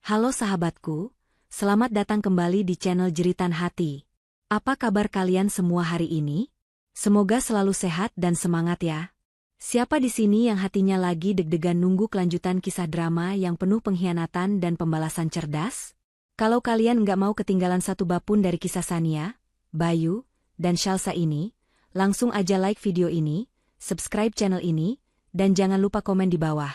Halo sahabatku, selamat datang kembali di channel Jeritan Hati. Apa kabar kalian semua hari ini? Semoga selalu sehat dan semangat ya. Siapa di sini yang hatinya lagi deg-degan nunggu kelanjutan kisah drama yang penuh pengkhianatan dan pembalasan cerdas? Kalau kalian nggak mau ketinggalan satu bab pun dari kisah Sania, Bayu, dan Shalsa ini, langsung aja like video ini, subscribe channel ini, dan jangan lupa komen di bawah.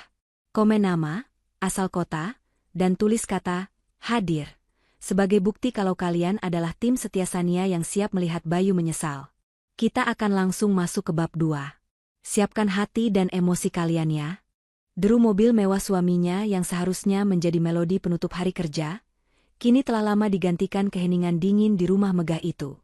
Komen nama, asal kota, dan tulis kata, hadir, sebagai bukti kalau kalian adalah tim setia Sania yang siap melihat Bayu menyesal. Kita akan langsung masuk ke bab 2. Siapkan hati dan emosi kalian ya. Deru mobil mewah suaminya yang seharusnya menjadi melodi penutup hari kerja, kini telah lama digantikan keheningan dingin di rumah megah itu.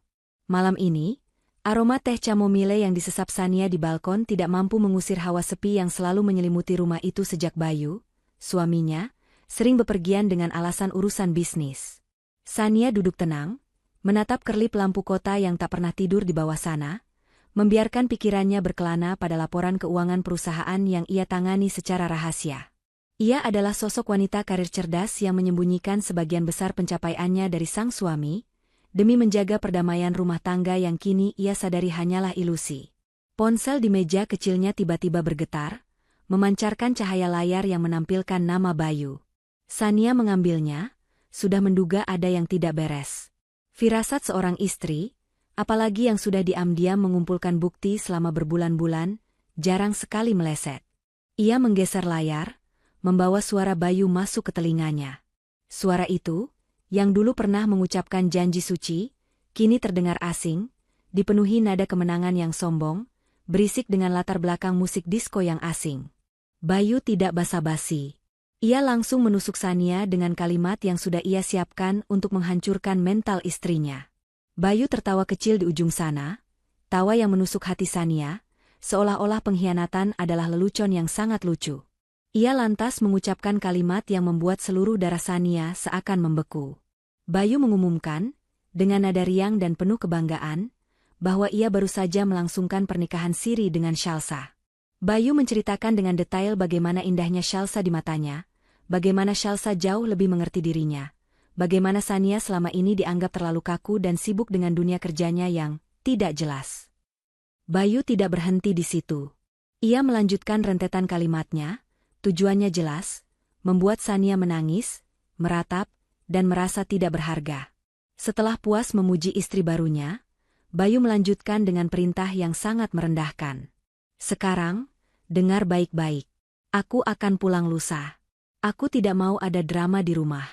Malam ini, aroma teh chamomile yang disesap Sania di balkon tidak mampu mengusir hawa sepi yang selalu menyelimuti rumah itu sejak Bayu, suaminya, sering bepergian dengan alasan urusan bisnis. Sania duduk tenang, menatap kerlip lampu kota yang tak pernah tidur di bawah sana, membiarkan pikirannya berkelana pada laporan keuangan perusahaan yang ia tangani secara rahasia. Ia adalah sosok wanita karir cerdas yang menyembunyikan sebagian besar pencapaiannya dari sang suami, demi menjaga perdamaian rumah tangga yang kini ia sadari hanyalah ilusi. Ponsel di meja kecilnya tiba-tiba bergetar, memancarkan cahaya layar yang menampilkan nama Bayu. Sania mengambilnya, sudah menduga ada yang tidak beres. Firasat seorang istri, apalagi yang sudah diam-diam mengumpulkan bukti selama berbulan-bulan, jarang sekali meleset. Ia menggeser layar, membawa suara Bayu masuk ke telinganya. Suara itu, yang dulu pernah mengucapkan janji suci, kini terdengar asing, dipenuhi nada kemenangan yang sombong, berisik dengan latar belakang musik disko yang asing. Bayu tidak basa-basi. Ia langsung menusuk Sania dengan kalimat yang sudah ia siapkan untuk menghancurkan mental istrinya. Bayu tertawa kecil di ujung sana, tawa yang menusuk hati Sania, seolah-olah pengkhianatan adalah lelucon yang sangat lucu. Ia lantas mengucapkan kalimat yang membuat seluruh darah Sania seakan membeku. Bayu mengumumkan, dengan nada riang dan penuh kebanggaan, bahwa ia baru saja melangsungkan pernikahan siri dengan Shalsa. Bayu menceritakan dengan detail bagaimana indahnya Shalsa di matanya, bagaimana Shalsa jauh lebih mengerti dirinya, bagaimana Sania selama ini dianggap terlalu kaku dan sibuk dengan dunia kerjanya yang tidak jelas. Bayu tidak berhenti di situ. Ia melanjutkan rentetan kalimatnya, tujuannya jelas, membuat Sania menangis, meratap, dan merasa tidak berharga. Setelah puas memuji istri barunya, Bayu melanjutkan dengan perintah yang sangat merendahkan. Sekarang, dengar baik-baik. Aku akan pulang lusa. Aku tidak mau ada drama di rumah.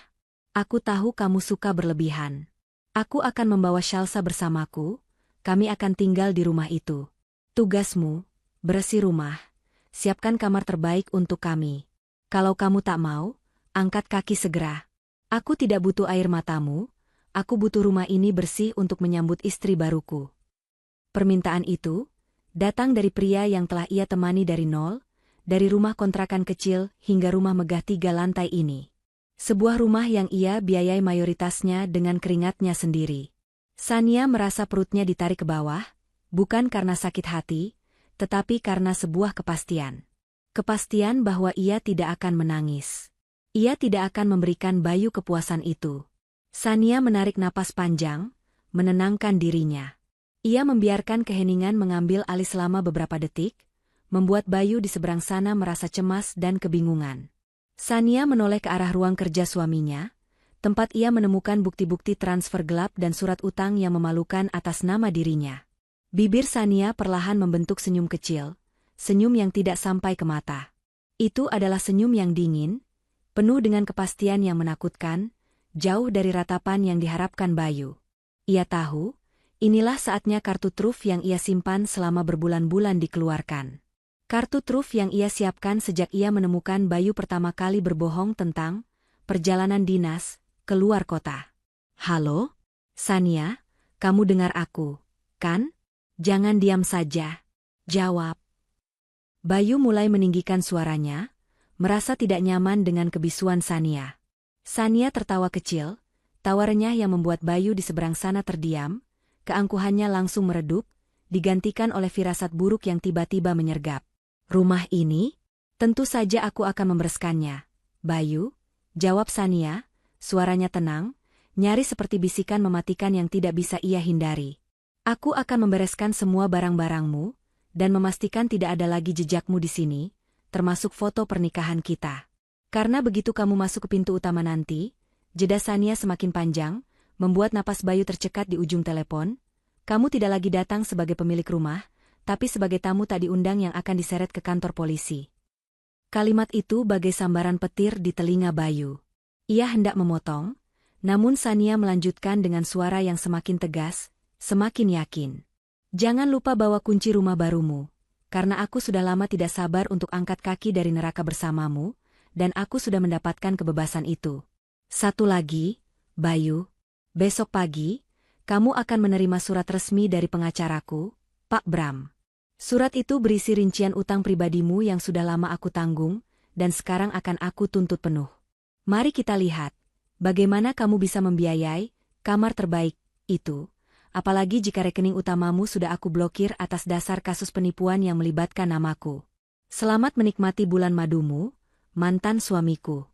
Aku tahu kamu suka berlebihan. Aku akan membawa Shalsa bersamaku, kami akan tinggal di rumah itu. Tugasmu, bersih rumah, siapkan kamar terbaik untuk kami. Kalau kamu tak mau, angkat kaki segera. Aku tidak butuh air matamu, aku butuh rumah ini bersih untuk menyambut istri baruku. Permintaan itu datang dari pria yang telah ia temani dari nol, dari rumah kontrakan kecil hingga rumah megah 3 lantai ini. Sebuah rumah yang ia biayai mayoritasnya dengan keringatnya sendiri. Sania merasa perutnya ditarik ke bawah, bukan karena sakit hati, tetapi karena sebuah kepastian. Kepastian bahwa ia tidak akan menangis. Ia tidak akan memberikan Bayu kepuasan itu. Sania menarik napas panjang, menenangkan dirinya. Ia membiarkan keheningan mengambil alih selama beberapa detik, membuat Bayu di seberang sana merasa cemas dan kebingungan. Sania menoleh ke arah ruang kerja suaminya, tempat ia menemukan bukti-bukti transfer gelap dan surat utang yang memalukan atas nama dirinya. Bibir Sania perlahan membentuk senyum kecil, senyum yang tidak sampai ke mata. Itu adalah senyum yang dingin, penuh dengan kepastian yang menakutkan, jauh dari ratapan yang diharapkan Bayu. Ia tahu, inilah saatnya kartu truf yang ia simpan selama berbulan-bulan dikeluarkan. Kartu truf yang ia siapkan sejak ia menemukan Bayu pertama kali berbohong tentang perjalanan dinas keluar kota. Halo? Sania, kamu dengar aku, kan? Jangan diam saja. Jawab. Bayu mulai meninggikan suaranya, merasa tidak nyaman dengan kebisuan Sania. Sania tertawa kecil, tawa renyah yang membuat Bayu di seberang sana terdiam, keangkuhannya langsung meredup, digantikan oleh firasat buruk yang tiba-tiba menyergap. Rumah ini? Tentu saja aku akan membereskannya. Bayu, Jawab Sania, suaranya tenang, nyaris seperti bisikan mematikan yang tidak bisa ia hindari. Aku akan membereskan semua barang-barangmu, dan memastikan tidak ada lagi jejakmu di sini, termasuk foto pernikahan kita. Karena begitu kamu masuk ke pintu utama nanti, jeda Sania semakin panjang, membuat napas Bayu tercekat di ujung telepon. Kamu tidak lagi datang sebagai pemilik rumah, tapi sebagai tamu tak diundang yang akan diseret ke kantor polisi. Kalimat itu bagai sambaran petir di telinga Bayu. Ia hendak memotong, namun Sania melanjutkan dengan suara yang semakin tegas, semakin yakin. Jangan lupa bawa kunci rumah barumu, karena aku sudah lama tidak sabar untuk angkat kaki dari neraka bersamamu, dan aku sudah mendapatkan kebebasan itu. Satu lagi, Bayu, besok pagi, kamu akan menerima surat resmi dari pengacaraku, Pak Bram. Surat itu berisi rincian utang pribadimu yang sudah lama aku tanggung, dan sekarang akan aku tuntut penuh. Mari kita lihat, bagaimana kamu bisa membiayai kamar terbaik itu, apalagi jika rekening utamamu sudah aku blokir atas dasar kasus penipuan yang melibatkan namaku. Selamat menikmati bulan madumu, mantan suamiku.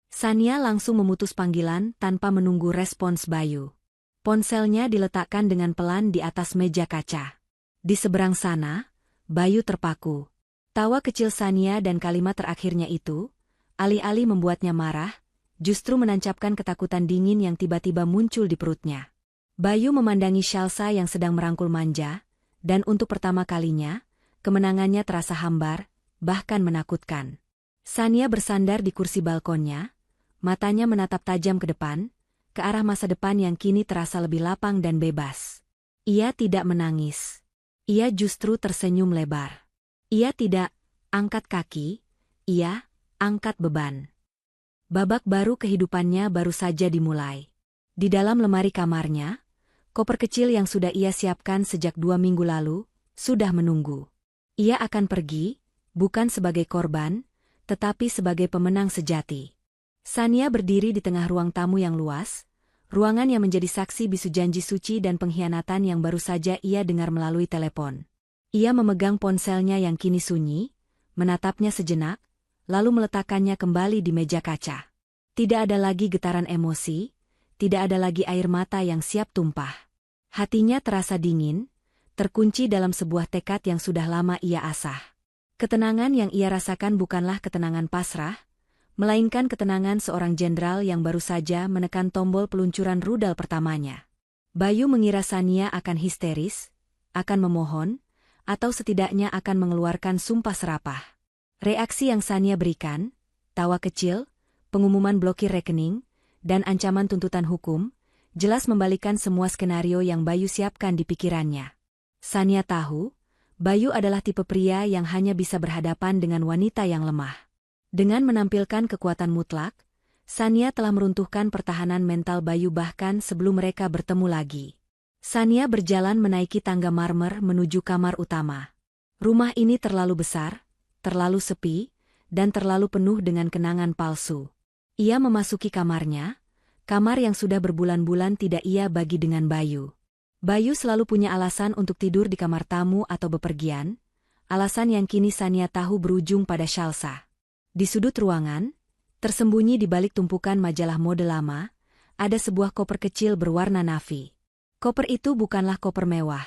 Sania langsung memutus panggilan tanpa menunggu respons Bayu. Ponselnya diletakkan dengan pelan di atas meja kaca. Di seberang sana, Bayu terpaku. Tawa kecil Sania dan kalimat terakhirnya itu, alih-alih membuatnya marah, justru menancapkan ketakutan dingin yang tiba-tiba muncul di perutnya. Bayu memandangi Shalsa yang sedang merangkul manja, dan untuk pertama kalinya, kemenangannya terasa hambar, bahkan menakutkan. Sania bersandar di kursi balkonnya, matanya menatap tajam ke depan, ke arah masa depan yang kini terasa lebih lapang dan bebas. Ia tidak menangis. Ia justru tersenyum lebar. Ia tidak angkat kaki, ia angkat beban. Babak baru kehidupannya baru saja dimulai. Di dalam lemari kamarnya, koper kecil yang sudah ia siapkan sejak 2 minggu lalu, sudah menunggu. Ia akan pergi, bukan sebagai korban, tetapi sebagai pemenang sejati. Sania berdiri di tengah ruang tamu yang luas, ruangan yang menjadi saksi bisu janji suci dan pengkhianatan yang baru saja ia dengar melalui telepon. Ia memegang ponselnya yang kini sunyi, menatapnya sejenak, lalu meletakkannya kembali di meja kaca. Tidak ada lagi getaran emosi, tidak ada lagi air mata yang siap tumpah. Hatinya terasa dingin, terkunci dalam sebuah tekad yang sudah lama ia asah. Ketenangan yang ia rasakan bukanlah ketenangan pasrah, melainkan ketenangan seorang jenderal yang baru saja menekan tombol peluncuran rudal pertamanya. Bayu mengira Sania akan histeris, akan memohon, atau setidaknya akan mengeluarkan sumpah serapah. Reaksi yang Sania berikan, tawa kecil, pengumuman blokir rekening, dan ancaman tuntutan hukum, jelas membalikan semua skenario yang Bayu siapkan di pikirannya. Sania tahu, Bayu adalah tipe pria yang hanya bisa berhadapan dengan wanita yang lemah. Dengan menampilkan kekuatan mutlak, Sania telah meruntuhkan pertahanan mental Bayu bahkan sebelum mereka bertemu lagi. Sania berjalan menaiki tangga marmer menuju kamar utama. Rumah ini terlalu besar, terlalu sepi, dan terlalu penuh dengan kenangan palsu. Ia memasuki kamarnya, kamar yang sudah berbulan-bulan tidak ia bagi dengan Bayu. Bayu selalu punya alasan untuk tidur di kamar tamu atau bepergian, alasan yang kini Sania tahu berujung pada Shalsa. Di sudut ruangan, tersembunyi di balik tumpukan majalah mode lama, ada sebuah koper kecil berwarna navy. Koper itu bukanlah koper mewah.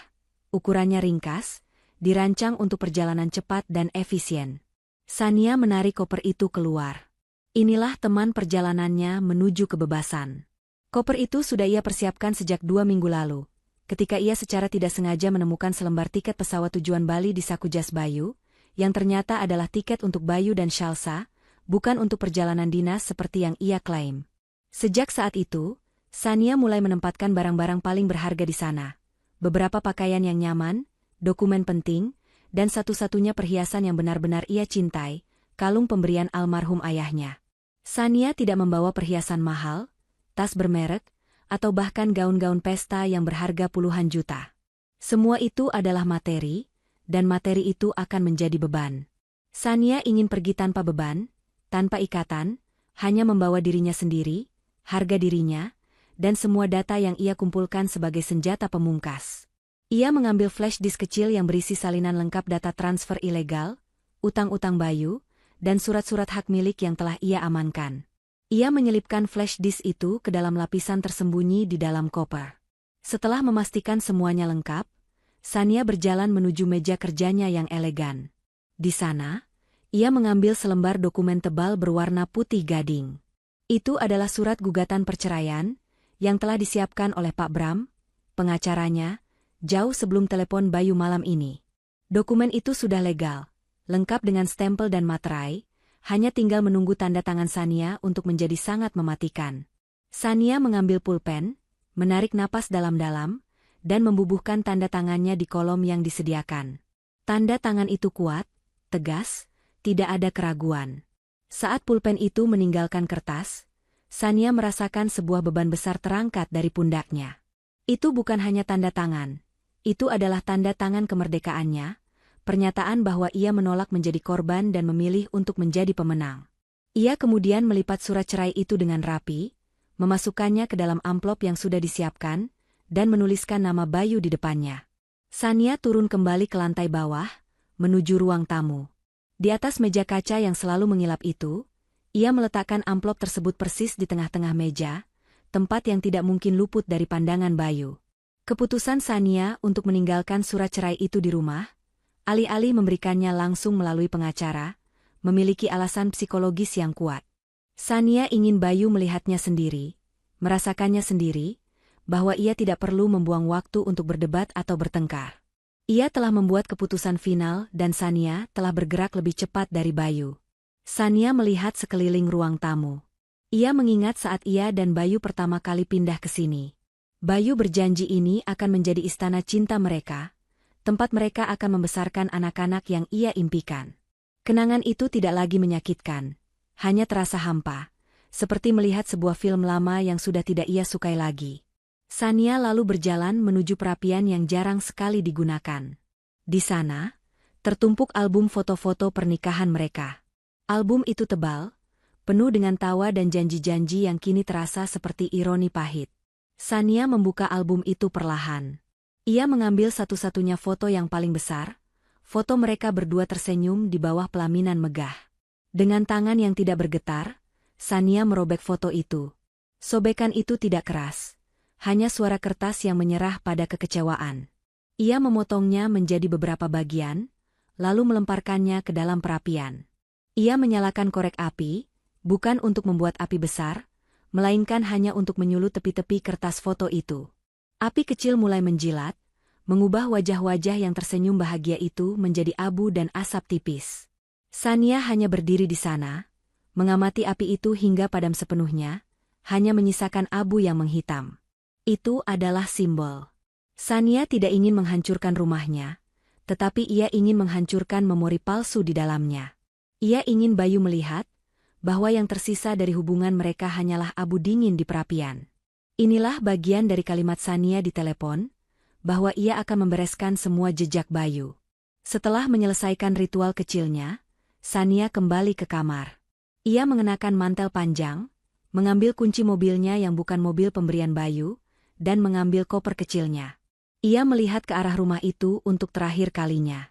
Ukurannya ringkas, dirancang untuk perjalanan cepat dan efisien. Sania menarik koper itu keluar. Inilah teman perjalanannya menuju kebebasan. Koper itu sudah ia persiapkan sejak 2 minggu lalu, ketika ia secara tidak sengaja menemukan selembar tiket pesawat tujuan Bali di saku jas Bayu, yang ternyata adalah tiket untuk Bayu dan Shalsa, bukan untuk perjalanan dinas seperti yang ia klaim. Sejak saat itu, Sania mulai menempatkan barang-barang paling berharga di sana. Beberapa pakaian yang nyaman, dokumen penting, dan satu-satunya perhiasan yang benar-benar ia cintai, kalung pemberian almarhum ayahnya. Sania tidak membawa perhiasan mahal, tas bermerek, atau bahkan gaun-gaun pesta yang berharga puluhan juta. Semua itu adalah materi, dan materi itu akan menjadi beban. Sania ingin pergi tanpa beban, tanpa ikatan, hanya membawa dirinya sendiri, harga dirinya, dan semua data yang ia kumpulkan sebagai senjata pemungkas. Ia mengambil flash disk kecil yang berisi salinan lengkap data transfer ilegal, utang-utang Bayu, dan surat-surat hak milik yang telah ia amankan. Ia menyelipkan flash disk itu ke dalam lapisan tersembunyi di dalam koper. Setelah memastikan semuanya lengkap, Sania berjalan menuju meja kerjanya yang elegan. Di sana, ia mengambil selembar dokumen tebal berwarna putih gading. Itu adalah surat gugatan perceraian yang telah disiapkan oleh Pak Bram, pengacaranya, jauh sebelum telepon Bayu malam ini. Dokumen itu sudah legal, lengkap dengan stempel dan materai, hanya tinggal menunggu tanda tangan Sania untuk menjadi sangat mematikan. Sania mengambil pulpen, menarik napas dalam-dalam, dan membubuhkan tanda tangannya di kolom yang disediakan. Tanda tangan itu kuat, tegas, tidak ada keraguan. Saat pulpen itu meninggalkan kertas, Sania merasakan sebuah beban besar terangkat dari pundaknya. Itu bukan hanya tanda tangan, itu adalah tanda tangan kemerdekaannya, pernyataan bahwa ia menolak menjadi korban dan memilih untuk menjadi pemenang. Ia kemudian melipat surat cerai itu dengan rapi, memasukkannya ke dalam amplop yang sudah disiapkan, dan menuliskan nama Bayu di depannya. Sania turun kembali ke lantai bawah, menuju ruang tamu. Di atas meja kaca yang selalu mengilap itu, ia meletakkan amplop tersebut persis di tengah-tengah meja, tempat yang tidak mungkin luput dari pandangan Bayu. Keputusan Sania untuk meninggalkan surat cerai itu di rumah, alih-alih memberikannya langsung melalui pengacara, memiliki alasan psikologis yang kuat. Sania ingin Bayu melihatnya sendiri, merasakannya sendiri, bahwa ia tidak perlu membuang waktu untuk berdebat atau bertengkar. Ia telah membuat keputusan final dan Sania telah bergerak lebih cepat dari Bayu. Sania melihat sekeliling ruang tamu. Ia mengingat saat ia dan Bayu pertama kali pindah ke sini. Bayu berjanji ini akan menjadi istana cinta mereka, tempat mereka akan membesarkan anak-anak yang ia impikan. Kenangan itu tidak lagi menyakitkan, hanya terasa hampa, seperti melihat sebuah film lama yang sudah tidak ia sukai lagi. Sania lalu berjalan menuju perapian yang jarang sekali digunakan. Di sana, tertumpuk album foto-foto pernikahan mereka. Album itu tebal, penuh dengan tawa dan janji-janji yang kini terasa seperti ironi pahit. Sania membuka album itu perlahan. Ia mengambil satu-satunya foto yang paling besar, foto mereka berdua tersenyum di bawah pelaminan megah. Dengan tangan yang tidak bergetar, Sania merobek foto itu. Sobekan itu tidak keras, hanya suara kertas yang menyerah pada kekecewaan. Ia memotongnya menjadi beberapa bagian, lalu melemparkannya ke dalam perapian. Ia menyalakan korek api, bukan untuk membuat api besar, melainkan hanya untuk menyulut tepi-tepi kertas foto itu. Api kecil mulai menjilat, mengubah wajah-wajah yang tersenyum bahagia itu menjadi abu dan asap tipis. Sania hanya berdiri di sana, mengamati api itu hingga padam sepenuhnya, hanya menyisakan abu yang menghitam. Itu adalah simbol. Sania tidak ingin menghancurkan rumahnya, tetapi ia ingin menghancurkan memori palsu di dalamnya. Ia ingin Bayu melihat bahwa yang tersisa dari hubungan mereka hanyalah abu dingin di perapian. Inilah bagian dari kalimat Sania di telepon, bahwa ia akan membereskan semua jejak Bayu. Setelah menyelesaikan ritual kecilnya, Sania kembali ke kamar. Ia mengenakan mantel panjang, mengambil kunci mobilnya yang bukan mobil pemberian Bayu, dan mengambil koper kecilnya. Ia melihat ke arah rumah itu untuk terakhir kalinya.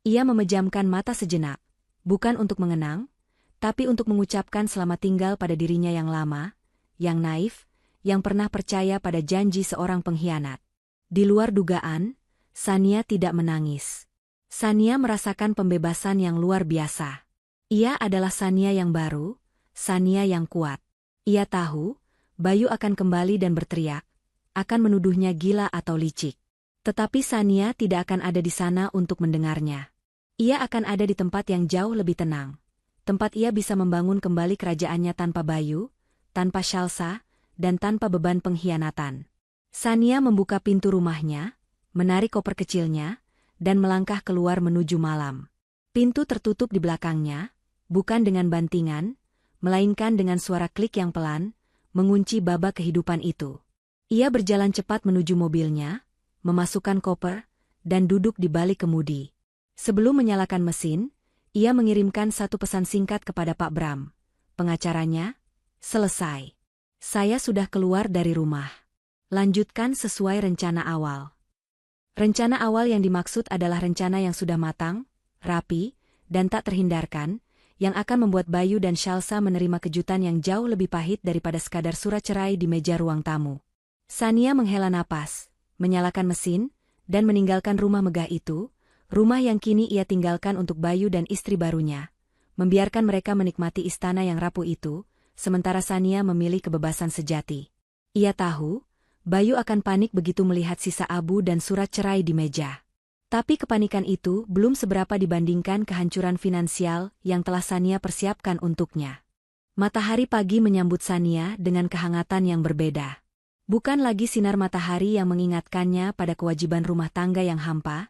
Ia memejamkan mata sejenak, bukan untuk mengenang, tapi untuk mengucapkan selamat tinggal pada dirinya yang lama, yang naif, yang pernah percaya pada janji seorang pengkhianat. Di luar dugaan, Sania tidak menangis. Sania merasakan pembebasan yang luar biasa. Ia adalah Sania yang baru, Sania yang kuat. Ia tahu, Bayu akan kembali dan berteriak, akan menuduhnya gila atau licik. Tetapi Sania tidak akan ada di sana untuk mendengarnya. Ia akan ada di tempat yang jauh lebih tenang. Tempat ia bisa membangun kembali kerajaannya tanpa Bayu, tanpa Shalsa, dan tanpa beban pengkhianatan. Sania membuka pintu rumahnya, menarik koper kecilnya, dan melangkah keluar menuju malam. Pintu tertutup di belakangnya, bukan dengan bantingan, melainkan dengan suara klik yang pelan, mengunci babak kehidupan itu. Ia berjalan cepat menuju mobilnya, memasukkan koper, dan duduk di balik kemudi. Sebelum menyalakan mesin, ia mengirimkan satu pesan singkat kepada Pak Bram, pengacaranya. Selesai. Saya sudah keluar dari rumah. Lanjutkan sesuai rencana awal. Rencana awal yang dimaksud adalah rencana yang sudah matang, rapi, dan tak terhindarkan, yang akan membuat Bayu dan Shalsa menerima kejutan yang jauh lebih pahit daripada sekadar surat cerai di meja ruang tamu. Sania menghela napas, menyalakan mesin, dan meninggalkan rumah megah itu, rumah yang kini ia tinggalkan untuk Bayu dan istri barunya, membiarkan mereka menikmati istana yang rapuh itu, sementara Sania memilih kebebasan sejati. Ia tahu, Bayu akan panik begitu melihat sisa abu dan surat cerai di meja. Tapi kepanikan itu belum seberapa dibandingkan kehancuran finansial yang telah Sania persiapkan untuknya. Matahari pagi menyambut Sania dengan kehangatan yang berbeda. Bukan lagi sinar matahari yang mengingatkannya pada kewajiban rumah tangga yang hampa,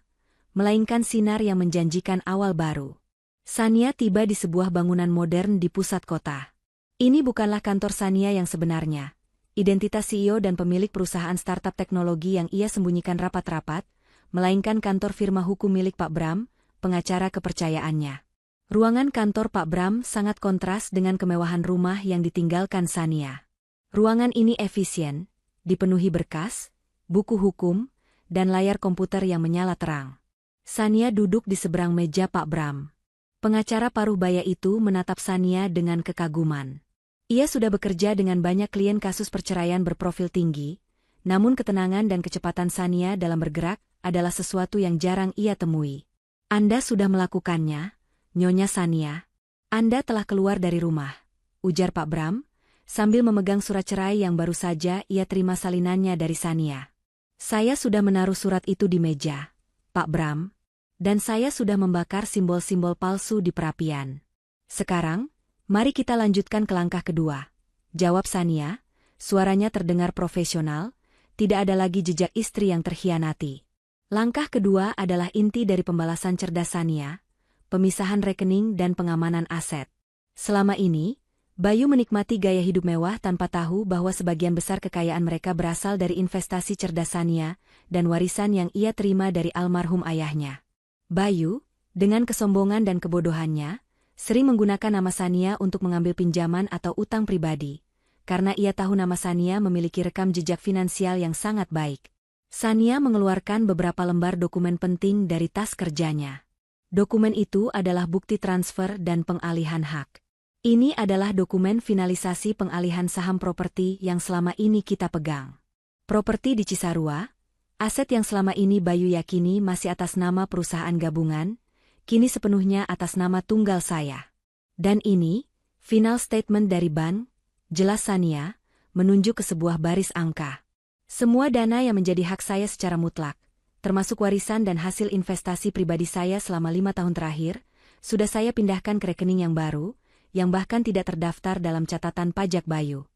melainkan sinar yang menjanjikan awal baru. Sania tiba di sebuah bangunan modern di pusat kota. Ini bukanlah kantor Sania yang sebenarnya. Identitas CEO dan pemilik perusahaan startup teknologi yang ia sembunyikan rapat-rapat, melainkan kantor firma hukum milik Pak Bram, pengacara kepercayaannya. Ruangan kantor Pak Bram sangat kontras dengan kemewahan rumah yang ditinggalkan Sania. Ruangan ini efisien, dipenuhi berkas, buku hukum, dan layar komputer yang menyala terang. Sania duduk di seberang meja Pak Bram. Pengacara paruh baya itu menatap Sania dengan kekaguman. Ia sudah bekerja dengan banyak klien kasus perceraian berprofil tinggi, namun ketenangan dan kecepatan Sania dalam bergerak adalah sesuatu yang jarang ia temui. Anda sudah melakukannya, Nyonya Sania. Anda telah keluar dari rumah, ujar Pak Bram, sambil memegang surat cerai yang baru saja ia terima salinannya dari Sania. Saya sudah menaruh surat itu di meja, Pak Bram, dan saya sudah membakar simbol-simbol palsu di perapian. Sekarang, mari kita lanjutkan ke langkah kedua, jawab Sania, suaranya terdengar profesional, tidak ada lagi jejak istri yang terkhianati. Langkah kedua adalah inti dari pembalasan cerdas Sania, pemisahan rekening dan pengamanan aset. Selama ini, Bayu menikmati gaya hidup mewah tanpa tahu bahwa sebagian besar kekayaan mereka berasal dari investasi cerdas Sania dan warisan yang ia terima dari almarhum ayahnya. Bayu, dengan kesombongan dan kebodohannya, sering menggunakan nama Sania untuk mengambil pinjaman atau utang pribadi, karena ia tahu nama Sania memiliki rekam jejak finansial yang sangat baik. Sania mengeluarkan beberapa lembar dokumen penting dari tas kerjanya. Dokumen itu adalah bukti transfer dan pengalihan hak. Ini adalah dokumen finalisasi pengalihan saham properti yang selama ini kita pegang. Properti di Cisarua, aset yang selama ini Bayu yakini masih atas nama perusahaan gabungan, kini sepenuhnya atas nama tunggal saya. Dan ini, final statement dari bank, jelas Sania, menunjuk ke sebuah baris angka. Semua dana yang menjadi hak saya secara mutlak, termasuk warisan dan hasil investasi pribadi saya selama 5 tahun terakhir, sudah saya pindahkan ke rekening yang baru, yang bahkan tidak terdaftar dalam catatan pajak Bayu.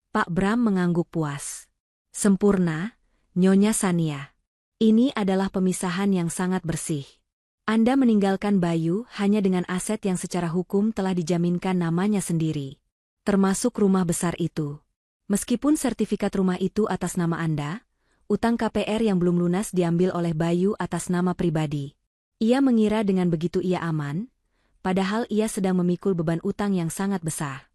Pak Bram mengangguk puas. Sempurna, Nyonya Sania. Ini adalah pemisahan yang sangat bersih. Anda meninggalkan Bayu hanya dengan aset yang secara hukum telah dijaminkan namanya sendiri, termasuk rumah besar itu. Meskipun sertifikat rumah itu atas nama Anda, utang KPR yang belum lunas diambil oleh Bayu atas nama pribadi. Ia mengira dengan begitu ia aman, padahal ia sedang memikul beban utang yang sangat besar.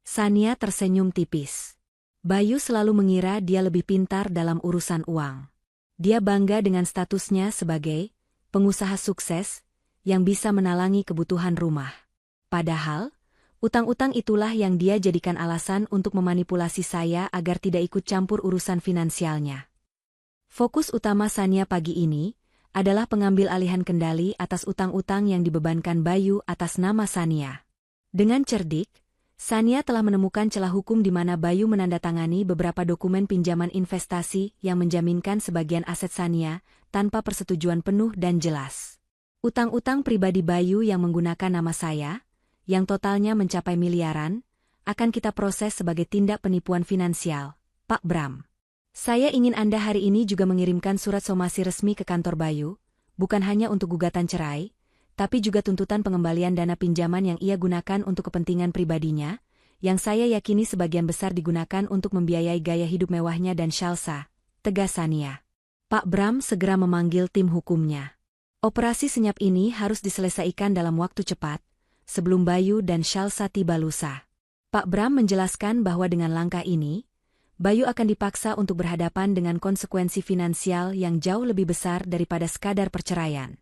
Sania tersenyum tipis. Bayu selalu mengira dia lebih pintar dalam urusan uang. Dia bangga dengan statusnya sebagai pengusaha sukses yang bisa menalangi kebutuhan rumah. Padahal, utang-utang itulah yang dia jadikan alasan untuk memanipulasi saya agar tidak ikut campur urusan finansialnya. Fokus utama Sania pagi ini adalah pengambil alihan kendali atas utang-utang yang dibebankan Bayu atas nama Sania. Dengan cerdik, Sania telah menemukan celah hukum di mana Bayu menandatangani beberapa dokumen pinjaman investasi yang menjaminkan sebagian aset Sania tanpa persetujuan penuh dan jelas. Utang-utang pribadi Bayu yang menggunakan nama saya, yang totalnya mencapai miliaran, akan kita proses sebagai tindak penipuan finansial, Pak Bram. Saya ingin Anda hari ini juga mengirimkan surat somasi resmi ke kantor Bayu, bukan hanya untuk gugatan cerai, tapi juga tuntutan pengembalian dana pinjaman yang ia gunakan untuk kepentingan pribadinya, yang saya yakini sebagian besar digunakan untuk membiayai gaya hidup mewahnya dan Shalsa, tegas Sania. Pak Bram segera memanggil tim hukumnya. Operasi senyap ini harus diselesaikan dalam waktu cepat, sebelum Bayu dan Shalsa tiba lusa. Pak Bram menjelaskan bahwa dengan langkah ini, Bayu akan dipaksa untuk berhadapan dengan konsekuensi finansial yang jauh lebih besar daripada sekadar perceraian.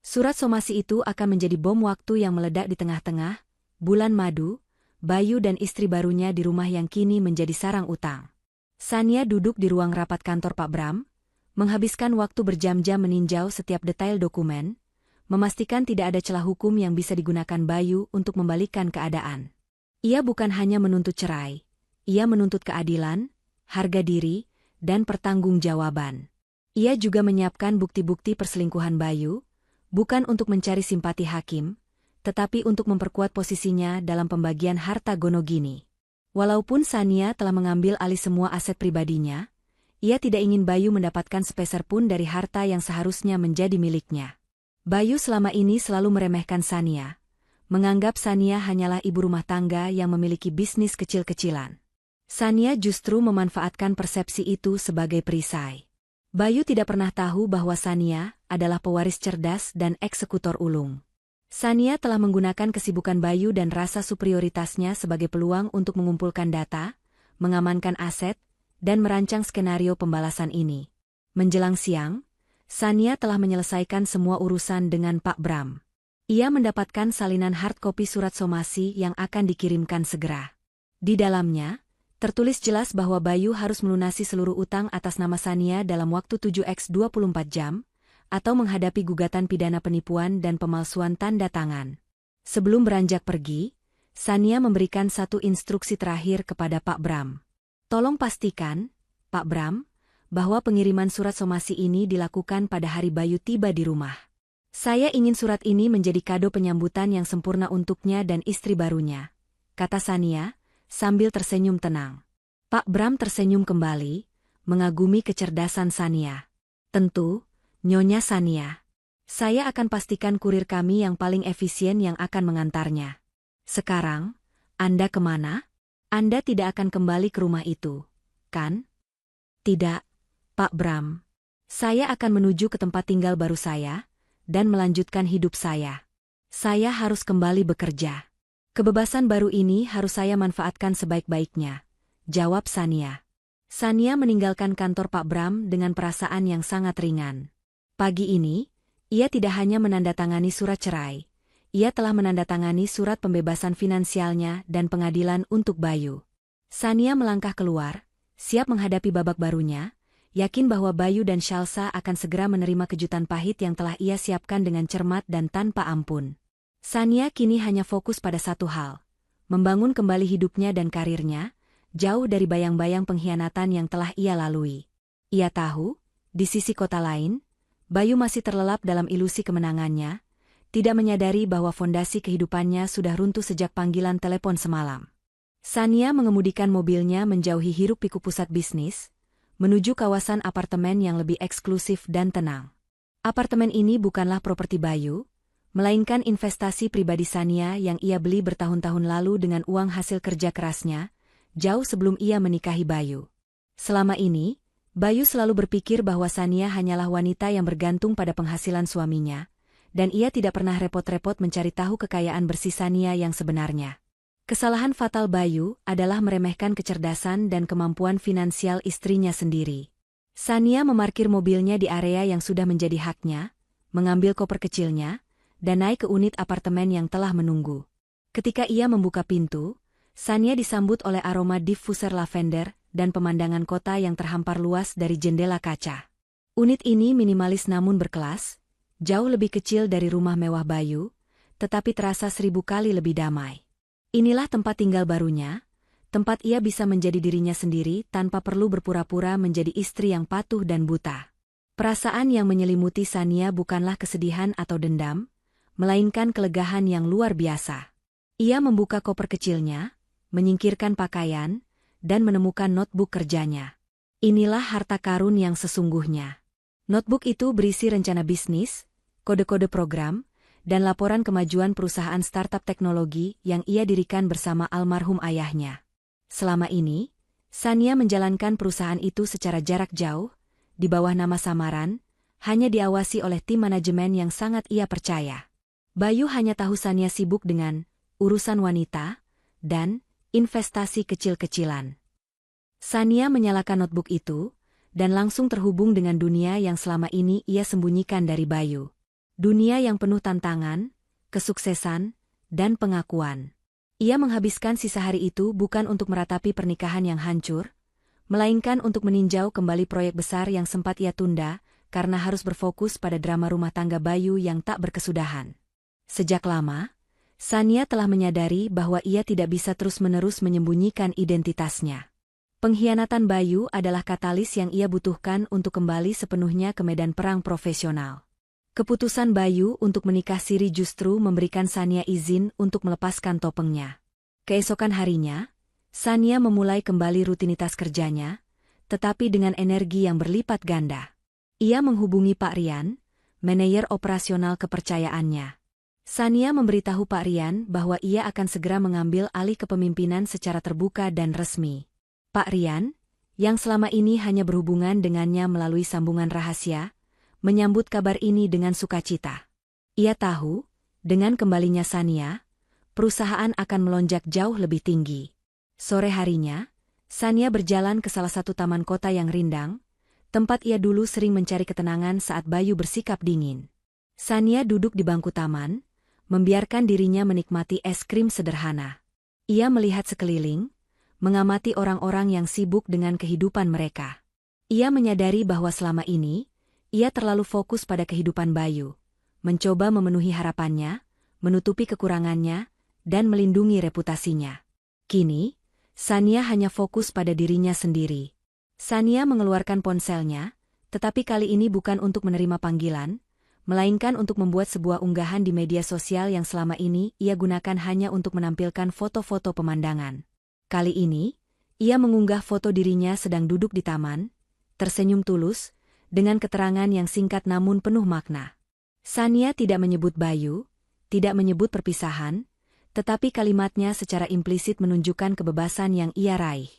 Surat somasi itu akan menjadi bom waktu yang meledak di tengah-tengah bulan madu. Bayu dan istri barunya di rumah yang kini menjadi sarang utang. Sania duduk di ruang rapat kantor Pak Bram, menghabiskan waktu berjam-jam meninjau setiap detail dokumen, memastikan tidak ada celah hukum yang bisa digunakan Bayu untuk membalikkan keadaan. Ia bukan hanya menuntut cerai, ia menuntut keadilan, harga diri, dan pertanggungjawaban. Ia juga menyiapkan bukti-bukti perselingkuhan Bayu, bukan untuk mencari simpati hakim, tetapi untuk memperkuat posisinya dalam pembagian harta Gonogini. Walaupun Sania telah mengambil alih semua aset pribadinya, ia tidak ingin Bayu mendapatkan sepeser pun dari harta yang seharusnya menjadi miliknya. Bayu selama ini selalu meremehkan Sania, menganggap Sania hanyalah ibu rumah tangga yang memiliki bisnis kecil-kecilan. Sania justru memanfaatkan persepsi itu sebagai perisai. Bayu tidak pernah tahu bahwa Sania adalah pewaris cerdas dan eksekutor ulung. Sania telah menggunakan kesibukan Bayu dan rasa superioritasnya sebagai peluang untuk mengumpulkan data, mengamankan aset, dan merancang skenario pembalasan ini. Menjelang siang, Sania telah menyelesaikan semua urusan dengan Pak Bram. Ia mendapatkan salinan hard copy surat somasi yang akan dikirimkan segera. Di dalamnya, tertulis jelas bahwa Bayu harus melunasi seluruh utang atas nama Sania dalam waktu 7x24 jam, atau menghadapi gugatan pidana penipuan dan pemalsuan tanda tangan. Sebelum beranjak pergi, Sania memberikan satu instruksi terakhir kepada Pak Bram. Tolong pastikan, Pak Bram, bahwa pengiriman surat somasi ini dilakukan pada hari Bayu tiba di rumah. Saya ingin surat ini menjadi kado penyambutan yang sempurna untuknya dan istri barunya, kata Sania, sambil tersenyum tenang. Pak Bram tersenyum kembali, mengagumi kecerdasan Sania. Tentu, Nyonya Sania. Saya akan pastikan kurir kami yang paling efisien yang akan mengantarnya. Sekarang, Anda kemana? Anda tidak akan kembali ke rumah itu, kan? Tidak, Pak Bram. Saya akan menuju ke tempat tinggal baru saya, dan melanjutkan hidup saya. Saya harus kembali bekerja. Kebebasan baru ini harus saya manfaatkan sebaik-baiknya, jawab Sania. Sania meninggalkan kantor Pak Bram dengan perasaan yang sangat ringan. Pagi ini, ia tidak hanya menandatangani surat cerai, ia telah menandatangani surat pembebasan finansialnya dan pengadilan untuk Bayu. Sania melangkah keluar, siap menghadapi babak barunya, yakin bahwa Bayu dan Shalsa akan segera menerima kejutan pahit yang telah ia siapkan dengan cermat dan tanpa ampun. Sania kini hanya fokus pada satu hal, membangun kembali hidupnya dan karirnya, jauh dari bayang-bayang pengkhianatan yang telah ia lalui. Ia tahu, di sisi kota lain, Bayu masih terlelap dalam ilusi kemenangannya, tidak menyadari bahwa fondasi kehidupannya sudah runtuh sejak panggilan telepon semalam. Sania mengemudikan mobilnya menjauhi hiruk-pikuk pusat bisnis, menuju kawasan apartemen yang lebih eksklusif dan tenang. Apartemen ini bukanlah properti Bayu, melainkan investasi pribadi Sania yang ia beli bertahun-tahun lalu dengan uang hasil kerja kerasnya, jauh sebelum ia menikahi Bayu. Selama ini, Bayu selalu berpikir bahwa Sania hanyalah wanita yang bergantung pada penghasilan suaminya, dan ia tidak pernah repot-repot mencari tahu kekayaan bersih Sania yang sebenarnya. Kesalahan fatal Bayu adalah meremehkan kecerdasan dan kemampuan finansial istrinya sendiri. Sania memarkir mobilnya di area yang sudah menjadi haknya, mengambil koper kecilnya, dan naik ke unit apartemen yang telah menunggu. Ketika ia membuka pintu, Sania disambut oleh aroma diffuser lavender dan pemandangan kota yang terhampar luas dari jendela kaca. Unit ini minimalis namun berkelas, jauh lebih kecil dari rumah mewah Bayu, tetapi terasa 1000 kali lebih damai. Inilah tempat tinggal barunya, tempat ia bisa menjadi dirinya sendiri tanpa perlu berpura-pura menjadi istri yang patuh dan buta. Perasaan yang menyelimuti Sania bukanlah kesedihan atau dendam, melainkan kelegahan yang luar biasa. Ia membuka koper kecilnya, menyingkirkan pakaian, dan menemukan notebook kerjanya. Inilah harta karun yang sesungguhnya. Notebook itu berisi rencana bisnis, kode-kode program, dan laporan kemajuan perusahaan startup teknologi yang ia dirikan bersama almarhum ayahnya. Selama ini, Sania menjalankan perusahaan itu secara jarak jauh, di bawah nama samaran, hanya diawasi oleh tim manajemen yang sangat ia percaya. Bayu hanya tahu Sania sibuk dengan urusan wanita dan investasi kecil-kecilan. Sania menyalakan notebook itu, dan langsung terhubung dengan dunia yang selama ini ia sembunyikan dari Bayu. Dunia yang penuh tantangan, kesuksesan, dan pengakuan. Ia menghabiskan sisa hari itu bukan untuk meratapi pernikahan yang hancur, melainkan untuk meninjau kembali proyek besar yang sempat ia tunda, karena harus berfokus pada drama rumah tangga Bayu yang tak berkesudahan. Sejak lama, Sania telah menyadari bahwa ia tidak bisa terus-menerus menyembunyikan identitasnya. Pengkhianatan Bayu adalah katalis yang ia butuhkan untuk kembali sepenuhnya ke medan perang profesional. Keputusan Bayu untuk menikah siri justru memberikan Sania izin untuk melepaskan topengnya. Keesokan harinya, Sania memulai kembali rutinitas kerjanya, tetapi dengan energi yang berlipat ganda. Ia menghubungi Pak Rian, manajer operasional kepercayaannya. Sania memberitahu Pak Rian bahwa ia akan segera mengambil alih kepemimpinan secara terbuka dan resmi. Pak Rian, yang selama ini hanya berhubungan dengannya melalui sambungan rahasia, menyambut kabar ini dengan sukacita. Ia tahu, dengan kembalinya Sania, perusahaan akan melonjak jauh lebih tinggi. Sore harinya, Sania berjalan ke salah satu taman kota yang rindang, tempat ia dulu sering mencari ketenangan saat Bayu bersikap dingin. Sania duduk di bangku taman, membiarkan dirinya menikmati es krim sederhana. Ia melihat sekeliling, mengamati orang-orang yang sibuk dengan kehidupan mereka. Ia menyadari bahwa selama ini, ia terlalu fokus pada kehidupan Bayu, mencoba memenuhi harapannya, menutupi kekurangannya, dan melindungi reputasinya. Kini, Sania hanya fokus pada dirinya sendiri. Sania mengeluarkan ponselnya, tetapi kali ini bukan untuk menerima panggilan, melainkan untuk membuat sebuah unggahan di media sosial yang selama ini ia gunakan hanya untuk menampilkan foto-foto pemandangan. Kali ini, ia mengunggah foto dirinya sedang duduk di taman, tersenyum tulus, dengan keterangan yang singkat namun penuh makna. Sania tidak menyebut Bayu, tidak menyebut perpisahan, tetapi kalimatnya secara implisit menunjukkan kebebasan yang ia raih.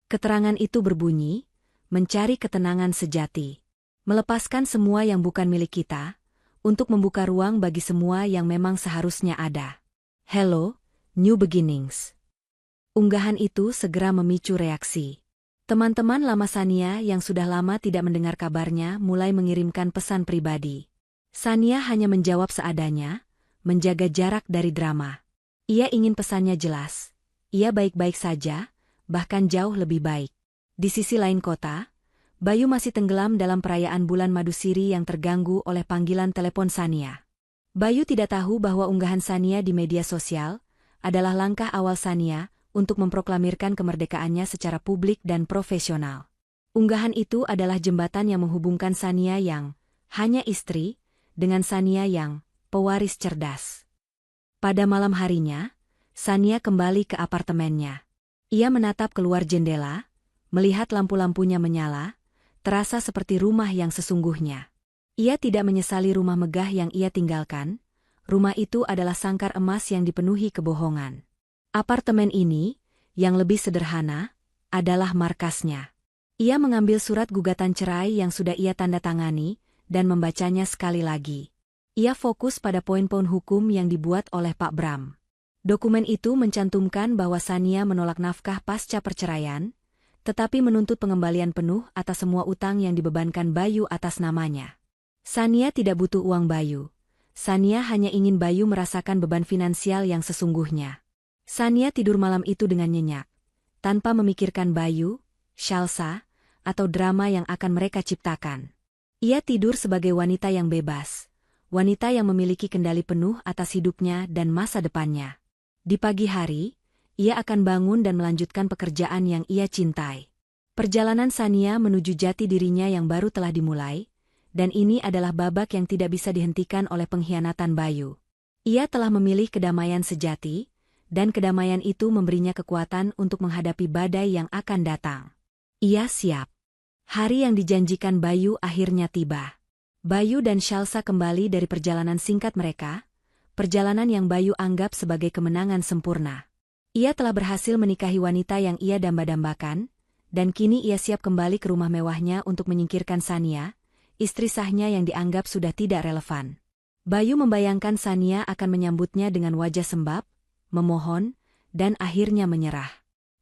Keterangan itu berbunyi, mencari ketenangan sejati. Melepaskan semua yang bukan milik kita, untuk membuka ruang bagi semua yang memang seharusnya ada. Hello, New Beginnings. Unggahan itu segera memicu reaksi. Teman-teman lama Sania yang sudah lama tidak mendengar kabarnya mulai mengirimkan pesan pribadi. Sania hanya menjawab seadanya, menjaga jarak dari drama. Ia ingin pesannya jelas. Ia baik-baik saja, bahkan jauh lebih baik. Di sisi lain kota, Bayu masih tenggelam dalam perayaan bulan madu siri yang terganggu oleh panggilan telepon Sania. Bayu tidak tahu bahwa unggahan Sania di media sosial adalah langkah awal Sania untuk memproklamirkan kemerdekaannya secara publik dan profesional. Unggahan itu adalah jembatan yang menghubungkan Sania yang hanya istri dengan Sania yang pewaris cerdas. Pada malam harinya, Sania kembali ke apartemennya. Ia menatap keluar jendela, melihat lampu-lampunya menyala, terasa seperti rumah yang sesungguhnya. Ia tidak menyesali rumah megah yang ia tinggalkan, rumah itu adalah sangkar emas yang dipenuhi kebohongan. Apartemen ini, yang lebih sederhana, adalah markasnya. Ia mengambil surat gugatan cerai yang sudah ia tanda tangani, dan membacanya sekali lagi. Ia fokus pada poin-poin hukum yang dibuat oleh Pak Bram. Dokumen itu mencantumkan bahwa Sania menolak nafkah pasca perceraian, tetapi menuntut pengembalian penuh atas semua utang yang dibebankan Bayu atas namanya. Sania tidak butuh uang Bayu. Sania hanya ingin Bayu merasakan beban finansial yang sesungguhnya. Sania tidur malam itu dengan nyenyak, tanpa memikirkan Bayu, Shalsa, atau drama yang akan mereka ciptakan. Ia tidur sebagai wanita yang bebas, wanita yang memiliki kendali penuh atas hidupnya dan masa depannya. Di pagi hari, ia akan bangun dan melanjutkan pekerjaan yang ia cintai. Perjalanan Sania menuju jati dirinya yang baru telah dimulai, dan ini adalah babak yang tidak bisa dihentikan oleh pengkhianatan Bayu. Ia telah memilih kedamaian sejati, dan kedamaian itu memberinya kekuatan untuk menghadapi badai yang akan datang. Ia siap. Hari yang dijanjikan Bayu akhirnya tiba. Bayu dan Shalsa kembali dari perjalanan singkat mereka, perjalanan yang Bayu anggap sebagai kemenangan sempurna. Ia telah berhasil menikahi wanita yang ia damba-dambakan, dan kini ia siap kembali ke rumah mewahnya untuk menyingkirkan Sania, istri sahnya yang dianggap sudah tidak relevan. Bayu membayangkan Sania akan menyambutnya dengan wajah sembab, memohon, dan akhirnya menyerah.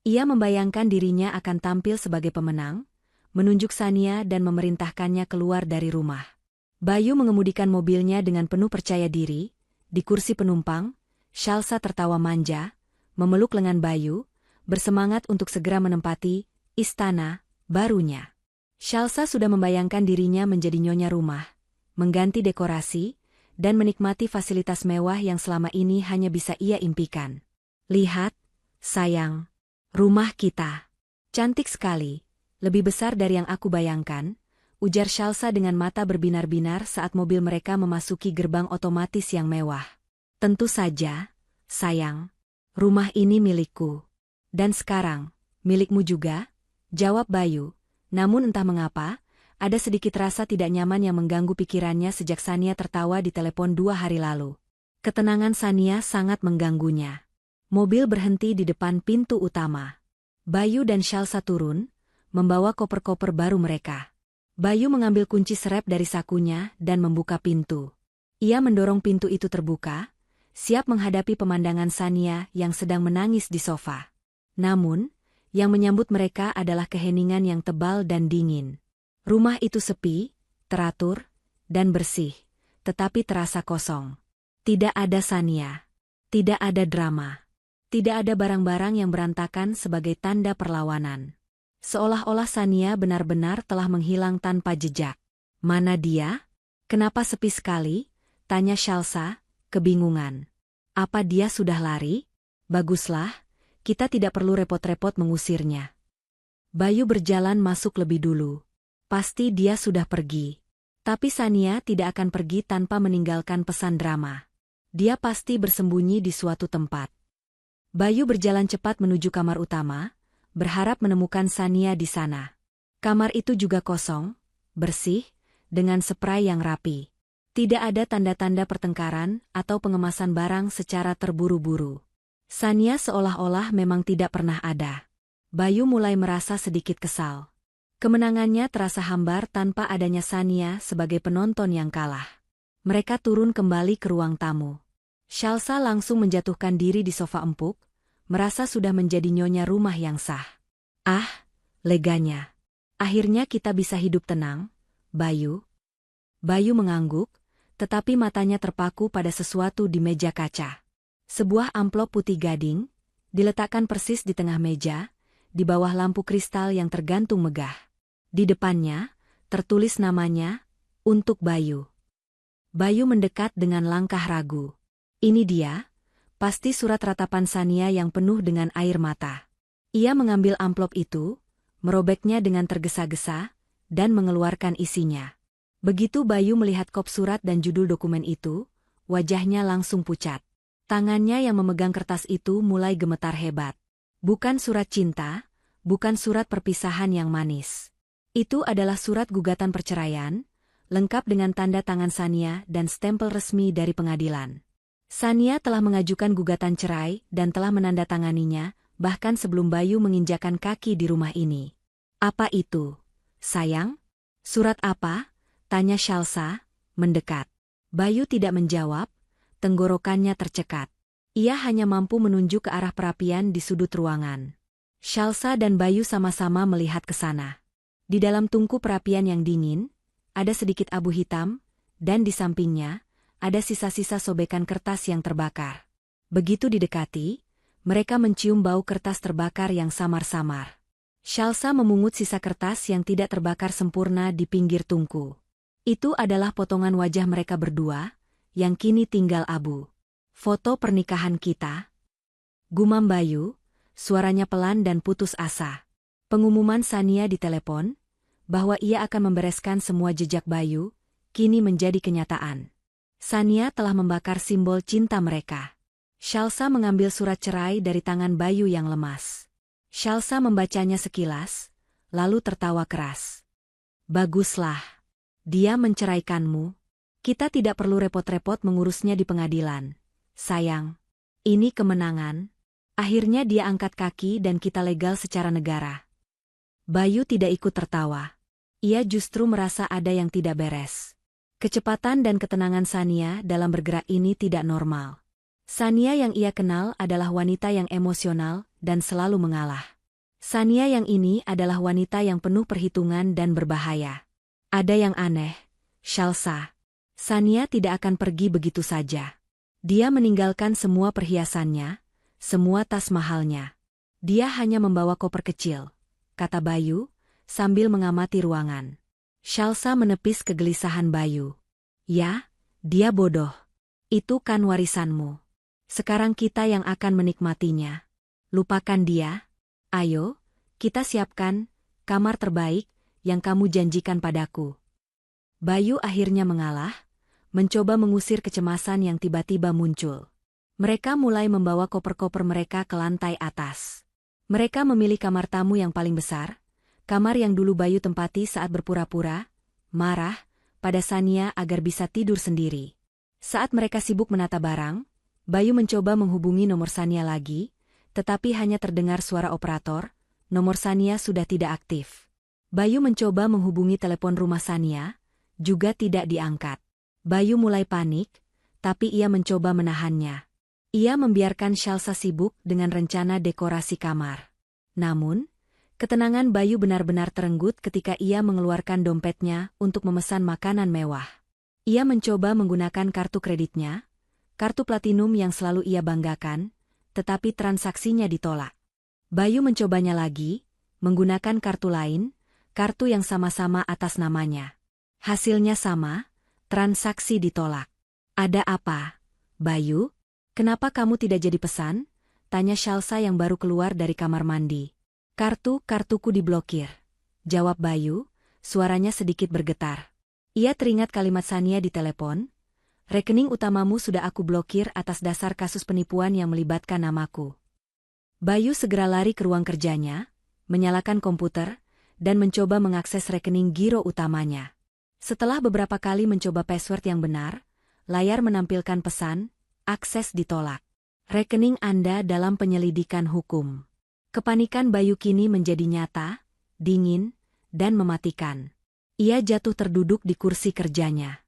Ia membayangkan dirinya akan tampil sebagai pemenang, menunjuk Sania dan memerintahkannya keluar dari rumah. Bayu mengemudikan mobilnya dengan penuh percaya diri. Di kursi penumpang, Shalsa tertawa manja, memeluk lengan Bayu, bersemangat untuk segera menempati istana barunya. Shalsa sudah membayangkan dirinya menjadi nyonya rumah, mengganti dekorasi, dan menikmati fasilitas mewah yang selama ini hanya bisa ia impikan. Lihat, sayang, rumah kita. Cantik sekali, lebih besar dari yang aku bayangkan, ujar Shalsa dengan mata berbinar-binar saat mobil mereka memasuki gerbang otomatis yang mewah. Tentu saja, sayang, rumah ini milikku. Dan sekarang, milikmu juga? Jawab Bayu. Namun entah mengapa, ada sedikit rasa tidak nyaman yang mengganggu pikirannya sejak Sania tertawa di telepon 2 hari lalu. Ketenangan Sania sangat mengganggunya. Mobil berhenti di depan pintu utama. Bayu dan Shalsa turun, membawa koper-koper baru mereka. Bayu mengambil kunci serep dari sakunya dan membuka pintu. Ia mendorong pintu itu terbuka, siap menghadapi pemandangan Sania yang sedang menangis di sofa. Namun, yang menyambut mereka adalah keheningan yang tebal dan dingin. Rumah itu sepi, teratur, dan bersih, tetapi terasa kosong. Tidak ada Sania. Tidak ada drama. Tidak ada barang-barang yang berantakan sebagai tanda perlawanan. Seolah-olah Sania benar-benar telah menghilang tanpa jejak. Mana dia? Kenapa sepi sekali? Tanya Shalsa, kebingungan. Apa dia sudah lari? Baguslah, kita tidak perlu repot-repot mengusirnya. Bayu berjalan masuk lebih dulu. Pasti dia sudah pergi. Tapi Sania tidak akan pergi tanpa meninggalkan pesan drama. Dia pasti bersembunyi di suatu tempat. Bayu berjalan cepat menuju kamar utama, berharap menemukan Sania di sana. Kamar itu juga kosong, bersih, dengan spray yang rapi. Tidak ada tanda-tanda pertengkaran atau pengemasan barang secara terburu-buru. Sania seolah-olah memang tidak pernah ada. Bayu mulai merasa sedikit kesal. Kemenangannya terasa hambar tanpa adanya Sania sebagai penonton yang kalah. Mereka turun kembali ke ruang tamu. Shalsa langsung menjatuhkan diri di sofa empuk, merasa sudah menjadi nyonya rumah yang sah. Ah, leganya. Akhirnya kita bisa hidup tenang, Bayu. Bayu mengangguk, tetapi matanya terpaku pada sesuatu di meja kaca. Sebuah amplop putih gading, diletakkan persis di tengah meja, di bawah lampu kristal yang tergantung megah. Di depannya, tertulis namanya, untuk Bayu. Bayu mendekat dengan langkah ragu. Ini dia, pasti surat ratapan Sania yang penuh dengan air mata. Ia mengambil amplop itu, merobeknya dengan tergesa-gesa, dan mengeluarkan isinya. Begitu Bayu melihat kop surat dan judul dokumen itu, wajahnya langsung pucat. Tangannya yang memegang kertas itu mulai gemetar hebat. Bukan surat cinta, bukan surat perpisahan yang manis. Itu adalah surat gugatan perceraian, lengkap dengan tanda tangan Sania dan stempel resmi dari pengadilan. Sania telah mengajukan gugatan cerai dan telah menandatanganinya, bahkan sebelum Bayu menginjakan kaki di rumah ini. Apa itu, sayang? Surat apa? Tanya Shalsa, mendekat. Bayu tidak menjawab, tenggorokannya tercekat. Ia hanya mampu menunjuk ke arah perapian di sudut ruangan. Shalsa dan Bayu sama-sama melihat ke sana. Di dalam tungku perapian yang dingin, ada sedikit abu hitam, dan di sampingnya, ada sisa-sisa sobekan kertas yang terbakar. Begitu didekati, mereka mencium bau kertas terbakar yang samar-samar. Shalsa memungut sisa kertas yang tidak terbakar sempurna di pinggir tungku. Itu adalah potongan wajah mereka berdua, yang kini tinggal abu. Foto pernikahan kita. Gumam Bayu, suaranya pelan dan putus asa. Pengumuman Sania di telepon, bahwa ia akan membereskan semua jejak Bayu, kini menjadi kenyataan. Sania telah membakar simbol cinta mereka. Shalsa mengambil surat cerai dari tangan Bayu yang lemas. Shalsa membacanya sekilas, lalu tertawa keras. Baguslah. Dia menceraikanmu. Kita tidak perlu repot-repot mengurusnya di pengadilan. Sayang, ini kemenangan. Akhirnya dia angkat kaki dan kita legal secara negara. Bayu tidak ikut tertawa. Ia justru merasa ada yang tidak beres. Kecepatan dan ketenangan Sania dalam bergerak ini tidak normal. Sania yang ia kenal adalah wanita yang emosional dan selalu mengalah. Sania yang ini adalah wanita yang penuh perhitungan dan berbahaya. Ada yang aneh, Shalsa. Sania tidak akan pergi begitu saja. Dia meninggalkan semua perhiasannya, semua tas mahalnya. Dia hanya membawa koper kecil, kata Bayu, sambil mengamati ruangan. Shalsa menepis kegelisahan Bayu. Ya, dia bodoh. Itu kan warisanmu. Sekarang kita yang akan menikmatinya. Lupakan dia. Ayo, kita siapkan kamar terbaik yang kamu janjikan padaku. Bayu akhirnya mengalah, mencoba mengusir kecemasan yang tiba-tiba muncul. Mereka mulai membawa koper-koper mereka ke lantai atas. Mereka memilih kamar tamu yang paling besar, kamar yang dulu Bayu tempati saat berpura-pura marah pada Sania agar bisa tidur sendiri. Saat mereka sibuk menata barang, Bayu mencoba menghubungi nomor Sania lagi, tetapi hanya terdengar suara operator, nomor Sania sudah tidak aktif. Bayu mencoba menghubungi telepon rumah Sania, juga tidak diangkat. Bayu mulai panik, tapi ia mencoba menahannya. Ia membiarkan Shalsa sibuk dengan rencana dekorasi kamar. Namun, ketenangan Bayu benar-benar terenggut ketika ia mengeluarkan dompetnya untuk memesan makanan mewah. Ia mencoba menggunakan kartu kreditnya, kartu platinum yang selalu ia banggakan, tetapi transaksinya ditolak. Bayu mencobanya lagi, menggunakan kartu lain, kartu yang sama-sama atas namanya. Hasilnya sama, transaksi ditolak. Ada apa, Bayu? Kenapa kamu tidak jadi pesan? Tanya Shalsa yang baru keluar dari kamar mandi. Kartuku diblokir. Jawab Bayu, suaranya sedikit bergetar. Ia teringat kalimat Sania di telepon. Rekening utamamu sudah aku blokir atas dasar kasus penipuan yang melibatkan namaku. Bayu segera lari ke ruang kerjanya, menyalakan komputer, dan mencoba mengakses rekening giro utamanya. Setelah beberapa kali mencoba password yang benar, layar menampilkan pesan, akses ditolak. Rekening Anda dalam penyelidikan hukum. Kepanikan Bayu kini menjadi nyata, dingin, dan mematikan. Ia jatuh terduduk di kursi kerjanya.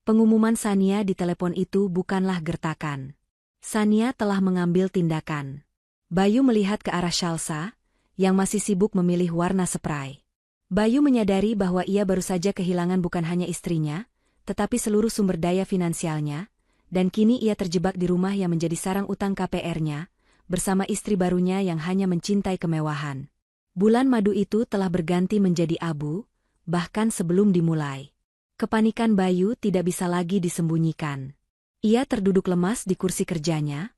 Pengumuman Sania di telepon itu bukanlah gertakan. Sania telah mengambil tindakan. Bayu melihat ke arah Shalsa, yang masih sibuk memilih warna spray. Bayu menyadari bahwa ia baru saja kehilangan bukan hanya istrinya, tetapi seluruh sumber daya finansialnya, dan kini ia terjebak di rumah yang menjadi sarang utang KPR-nya, bersama istri barunya yang hanya mencintai kemewahan. Bulan madu itu telah berganti menjadi abu, bahkan sebelum dimulai. Kepanikan Bayu tidak bisa lagi disembunyikan. Ia terduduk lemas di kursi kerjanya,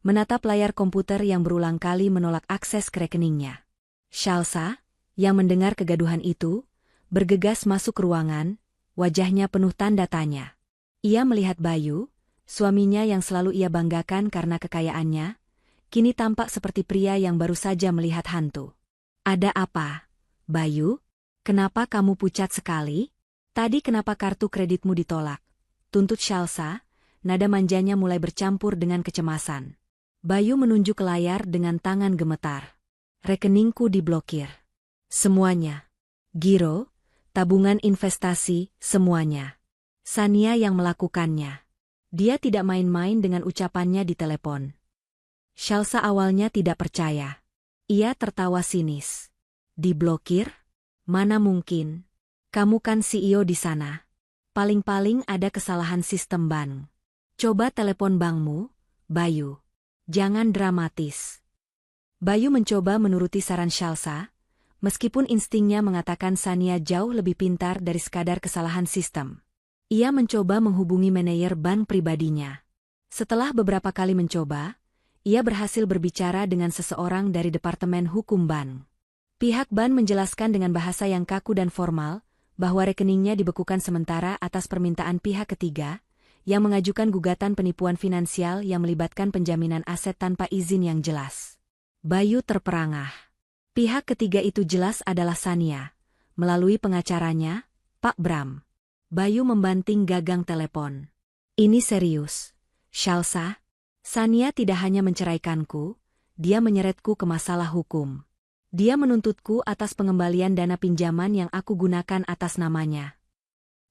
menatap layar komputer yang berulang kali menolak akses ke rekeningnya. Shalsa, yang mendengar kegaduhan itu, bergegas masuk ke ruangan, wajahnya penuh tanda tanya. Ia melihat Bayu, suaminya yang selalu ia banggakan karena kekayaannya, kini tampak seperti pria yang baru saja melihat hantu. Ada apa, Bayu? Kenapa kamu pucat sekali? Tadi kenapa kartu kreditmu ditolak? Tuntut Shalsa, nada manjanya mulai bercampur dengan kecemasan. Bayu menunjuk ke layar dengan tangan gemetar. Rekeningku diblokir. Semuanya. Giro, tabungan investasi, semuanya. Sania yang melakukannya. Dia tidak main-main dengan ucapannya di telepon. Shalsa awalnya tidak percaya. Ia tertawa sinis. Diblokir? Mana mungkin? Kamu kan CEO di sana. Paling-paling ada kesalahan sistem bank. Coba telepon bankmu, Bayu. Jangan dramatis. Bayu mencoba menuruti saran Shalsa, meskipun instingnya mengatakan Sania jauh lebih pintar dari sekadar kesalahan sistem. Ia mencoba menghubungi manajer bank pribadinya. Setelah beberapa kali mencoba, ia berhasil berbicara dengan seseorang dari Departemen Hukum bank. Pihak bank menjelaskan dengan bahasa yang kaku dan formal, bahwa rekeningnya dibekukan sementara atas permintaan pihak ketiga, yang mengajukan gugatan penipuan finansial yang melibatkan penjaminan aset tanpa izin yang jelas. Bayu terperangah. Pihak ketiga itu jelas adalah Sania, melalui pengacaranya, Pak Bram. Bayu membanting gagang telepon. Ini serius. Shalsa, Sania tidak hanya menceraikanku, dia menyeretku ke masalah hukum. Dia menuntutku atas pengembalian dana pinjaman yang aku gunakan atas namanya.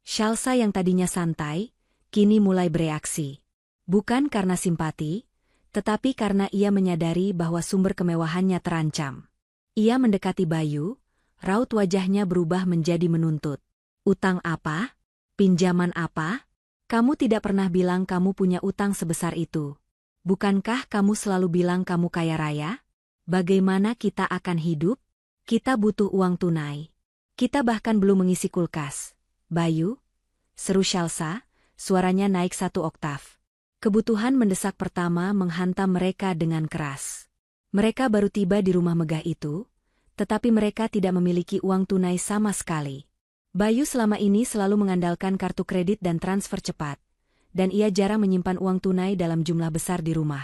Shalsa yang tadinya santai, kini mulai bereaksi. Bukan karena simpati, tetapi karena ia menyadari bahwa sumber kemewahannya terancam. Ia mendekati Bayu, raut wajahnya berubah menjadi menuntut. Utang apa? Pinjaman apa? Kamu tidak pernah bilang kamu punya utang sebesar itu. Bukankah kamu selalu bilang kamu kaya raya? Bagaimana kita akan hidup? Kita butuh uang tunai. Kita bahkan belum mengisi kulkas. Bayu, seru Shalsa, suaranya naik 1 oktav. Kebutuhan mendesak pertama menghantam mereka dengan keras. Mereka baru tiba di rumah megah itu, tetapi mereka tidak memiliki uang tunai sama sekali. Bayu selama ini selalu mengandalkan kartu kredit dan transfer cepat, dan ia jarang menyimpan uang tunai dalam jumlah besar di rumah.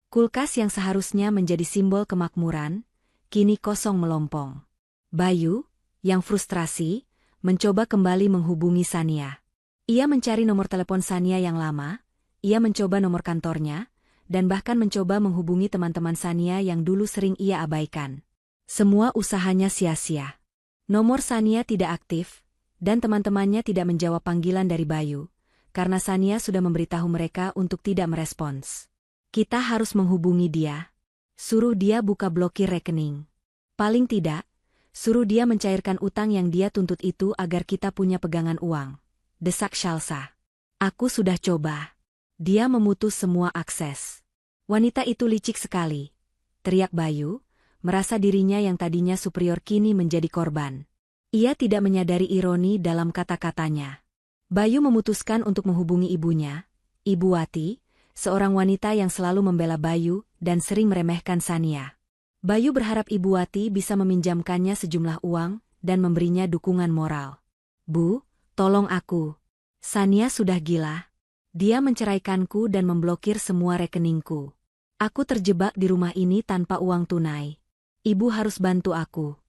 Kulkas yang seharusnya menjadi simbol kemakmuran, kini kosong melompong. Bayu, yang frustrasi, mencoba kembali menghubungi Sania. Ia mencari nomor telepon Sania yang lama, ia mencoba nomor kantornya, dan bahkan mencoba menghubungi teman-teman Sania yang dulu sering ia abaikan. Semua usahanya sia-sia. Nomor Sania tidak aktif, dan teman-temannya tidak menjawab panggilan dari Bayu, karena Sania sudah memberitahu mereka untuk tidak merespons. Kita harus menghubungi dia. Suruh dia buka blokir rekening. Paling tidak, suruh dia mencairkan utang yang dia tuntut itu agar kita punya pegangan uang. Desak Shalsa. Aku sudah coba. Dia memutus semua akses. Wanita itu licik sekali. Teriak Bayu, merasa dirinya yang tadinya superior kini menjadi korban. Ia tidak menyadari ironi dalam kata-katanya. Bayu memutuskan untuk menghubungi ibunya, Ibu Wati, seorang wanita yang selalu membela Bayu dan sering meremehkan Sania. Bayu berharap Ibu Wati bisa meminjamkannya sejumlah uang dan memberinya dukungan moral. Bu, tolong aku. Sania sudah gila. Dia menceraikanku dan memblokir semua rekeningku. Aku terjebak di rumah ini tanpa uang tunai. Ibu harus bantu aku.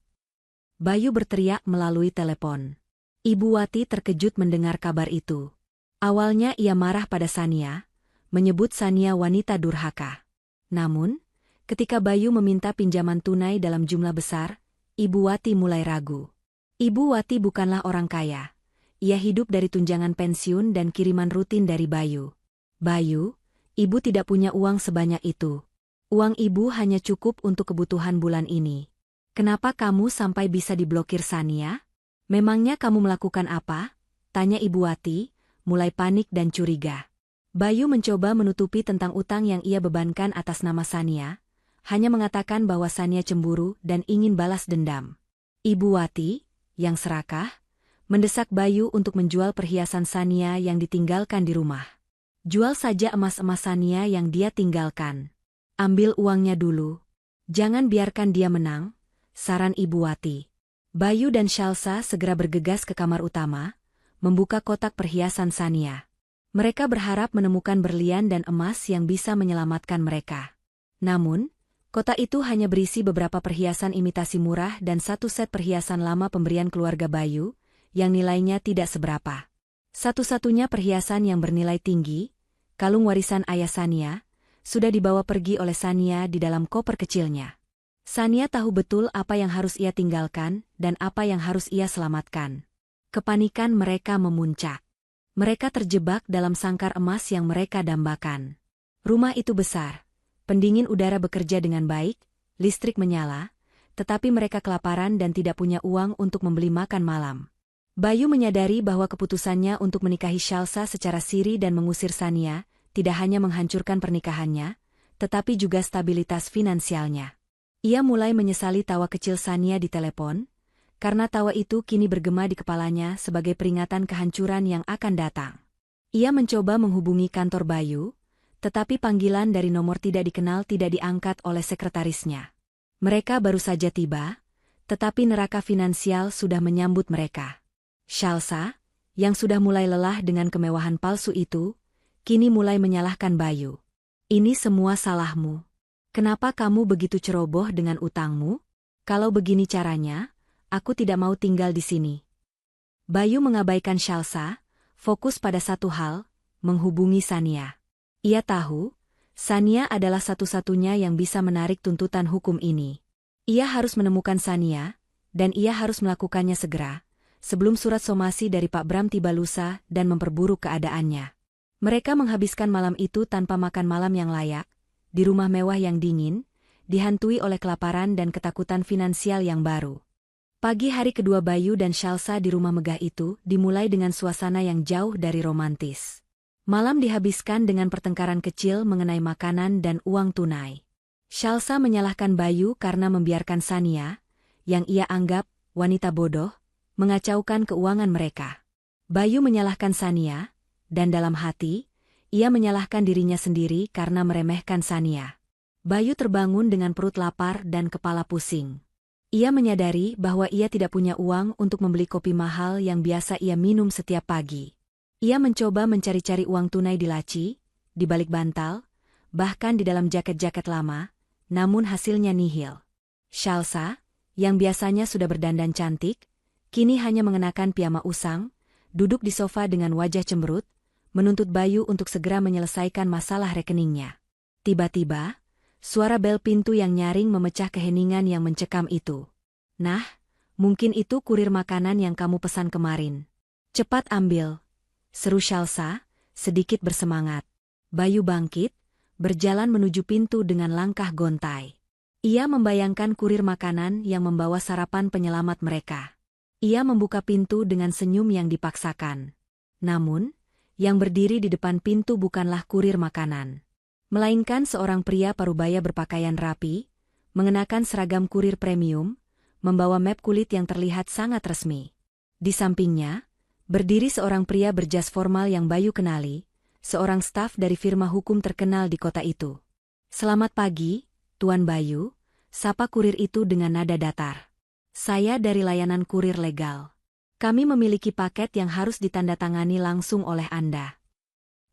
Bayu berteriak melalui telepon. Ibu Wati terkejut mendengar kabar itu. Awalnya ia marah pada Sania, menyebut Sania wanita durhaka. Namun, ketika Bayu meminta pinjaman tunai dalam jumlah besar, Ibu Wati mulai ragu. Ibu Wati bukanlah orang kaya. Ia hidup dari tunjangan pensiun dan kiriman rutin dari Bayu. Bayu, ibu tidak punya uang sebanyak itu. Uang ibu hanya cukup untuk kebutuhan bulan ini. Kenapa kamu sampai bisa diblokir Sania? Memangnya kamu melakukan apa? Tanya Ibu Wati, mulai panik dan curiga. Bayu mencoba menutupi tentang utang yang ia bebankan atas nama Sania, hanya mengatakan bahwa Sania cemburu dan ingin balas dendam. Ibu Wati, yang serakah, mendesak Bayu untuk menjual perhiasan Sania yang ditinggalkan di rumah. Jual saja emas-emas Sania yang dia tinggalkan. Ambil uangnya dulu. Jangan biarkan dia menang, saran Ibu Wati. Bayu dan Shalsa segera bergegas ke kamar utama, membuka kotak perhiasan Sania. Mereka berharap menemukan berlian dan emas yang bisa menyelamatkan mereka. Namun, kotak itu hanya berisi beberapa perhiasan imitasi murah dan 1 set perhiasan lama pemberian keluarga Bayu, yang nilainya tidak seberapa. Satu-satunya perhiasan yang bernilai tinggi, kalung warisan ayah Sania, sudah dibawa pergi oleh Sania di dalam koper kecilnya. Sania tahu betul apa yang harus ia tinggalkan dan apa yang harus ia selamatkan. Kepanikan mereka memuncak. Mereka terjebak dalam sangkar emas yang mereka dambakan. Rumah itu besar. Pendingin udara bekerja dengan baik, listrik menyala, tetapi mereka kelaparan dan tidak punya uang untuk membeli makan malam. Bayu menyadari bahwa keputusannya untuk menikahi Shalsa secara siri dan mengusir Sania tidak hanya menghancurkan pernikahannya, tetapi juga stabilitas finansialnya. Ia mulai menyesali tawa kecil Sania di telepon, karena tawa itu kini bergema di kepalanya sebagai peringatan kehancuran yang akan datang. Ia mencoba menghubungi kantor Bayu, tetapi panggilan dari nomor tidak dikenal tidak diangkat oleh sekretarisnya. Mereka baru saja tiba, tetapi neraka finansial sudah menyambut mereka. Shalsa, yang sudah mulai lelah dengan kemewahan palsu itu, kini mulai menyalahkan Bayu. Ini semua salahmu. Kenapa kamu begitu ceroboh dengan utangmu? Kalau begini caranya, aku tidak mau tinggal di sini. Bayu mengabaikan Shalsa, fokus pada satu hal, menghubungi Sania. Ia tahu, Sania adalah satu-satunya yang bisa menarik tuntutan hukum ini. Ia harus menemukan Sania, dan ia harus melakukannya segera, sebelum surat somasi dari Pak Bram tiba lusa dan memperburuk keadaannya. Mereka menghabiskan malam itu tanpa makan malam yang layak, di rumah mewah yang dingin, dihantui oleh kelaparan dan ketakutan finansial yang baru. Pagi hari kedua Bayu dan Shalsa di rumah megah itu dimulai dengan suasana yang jauh dari romantis. Malam dihabiskan dengan pertengkaran kecil mengenai makanan dan uang tunai. Shalsa menyalahkan Bayu karena membiarkan Sania, yang ia anggap wanita bodoh, mengacaukan keuangan mereka. Bayu menyalahkan Sania, dan dalam hati, ia menyalahkan dirinya sendiri karena meremehkan Sania. Bayu terbangun dengan perut lapar dan kepala pusing. Ia menyadari bahwa ia tidak punya uang untuk membeli kopi mahal yang biasa ia minum setiap pagi. Ia mencoba mencari-cari uang tunai di laci, di balik bantal, bahkan di dalam jaket-jaket lama, namun hasilnya nihil. Shalsa, yang biasanya sudah berdandan cantik, kini hanya mengenakan piyama usang, duduk di sofa dengan wajah cemberut, menuntut Bayu untuk segera menyelesaikan masalah rekeningnya. Tiba-tiba, suara bel pintu yang nyaring memecah keheningan yang mencekam itu. "Nah, mungkin itu kurir makanan yang kamu pesan kemarin. Cepat ambil," seru Shalsa, sedikit bersemangat. Bayu bangkit, berjalan menuju pintu dengan langkah gontai. Ia membayangkan kurir makanan yang membawa sarapan penyelamat mereka. Ia membuka pintu dengan senyum yang dipaksakan. Namun, yang berdiri di depan pintu bukanlah kurir makanan, melainkan seorang pria parubaya berpakaian rapi, mengenakan seragam kurir premium, membawa map kulit yang terlihat sangat resmi. Di sampingnya, berdiri seorang pria berjas formal yang Bayu kenali, seorang staf dari firma hukum terkenal di kota itu. "Selamat pagi, Tuan Bayu," sapa kurir itu dengan nada datar. "Saya dari layanan kurir legal. Kami memiliki paket yang harus ditandatangani langsung oleh Anda."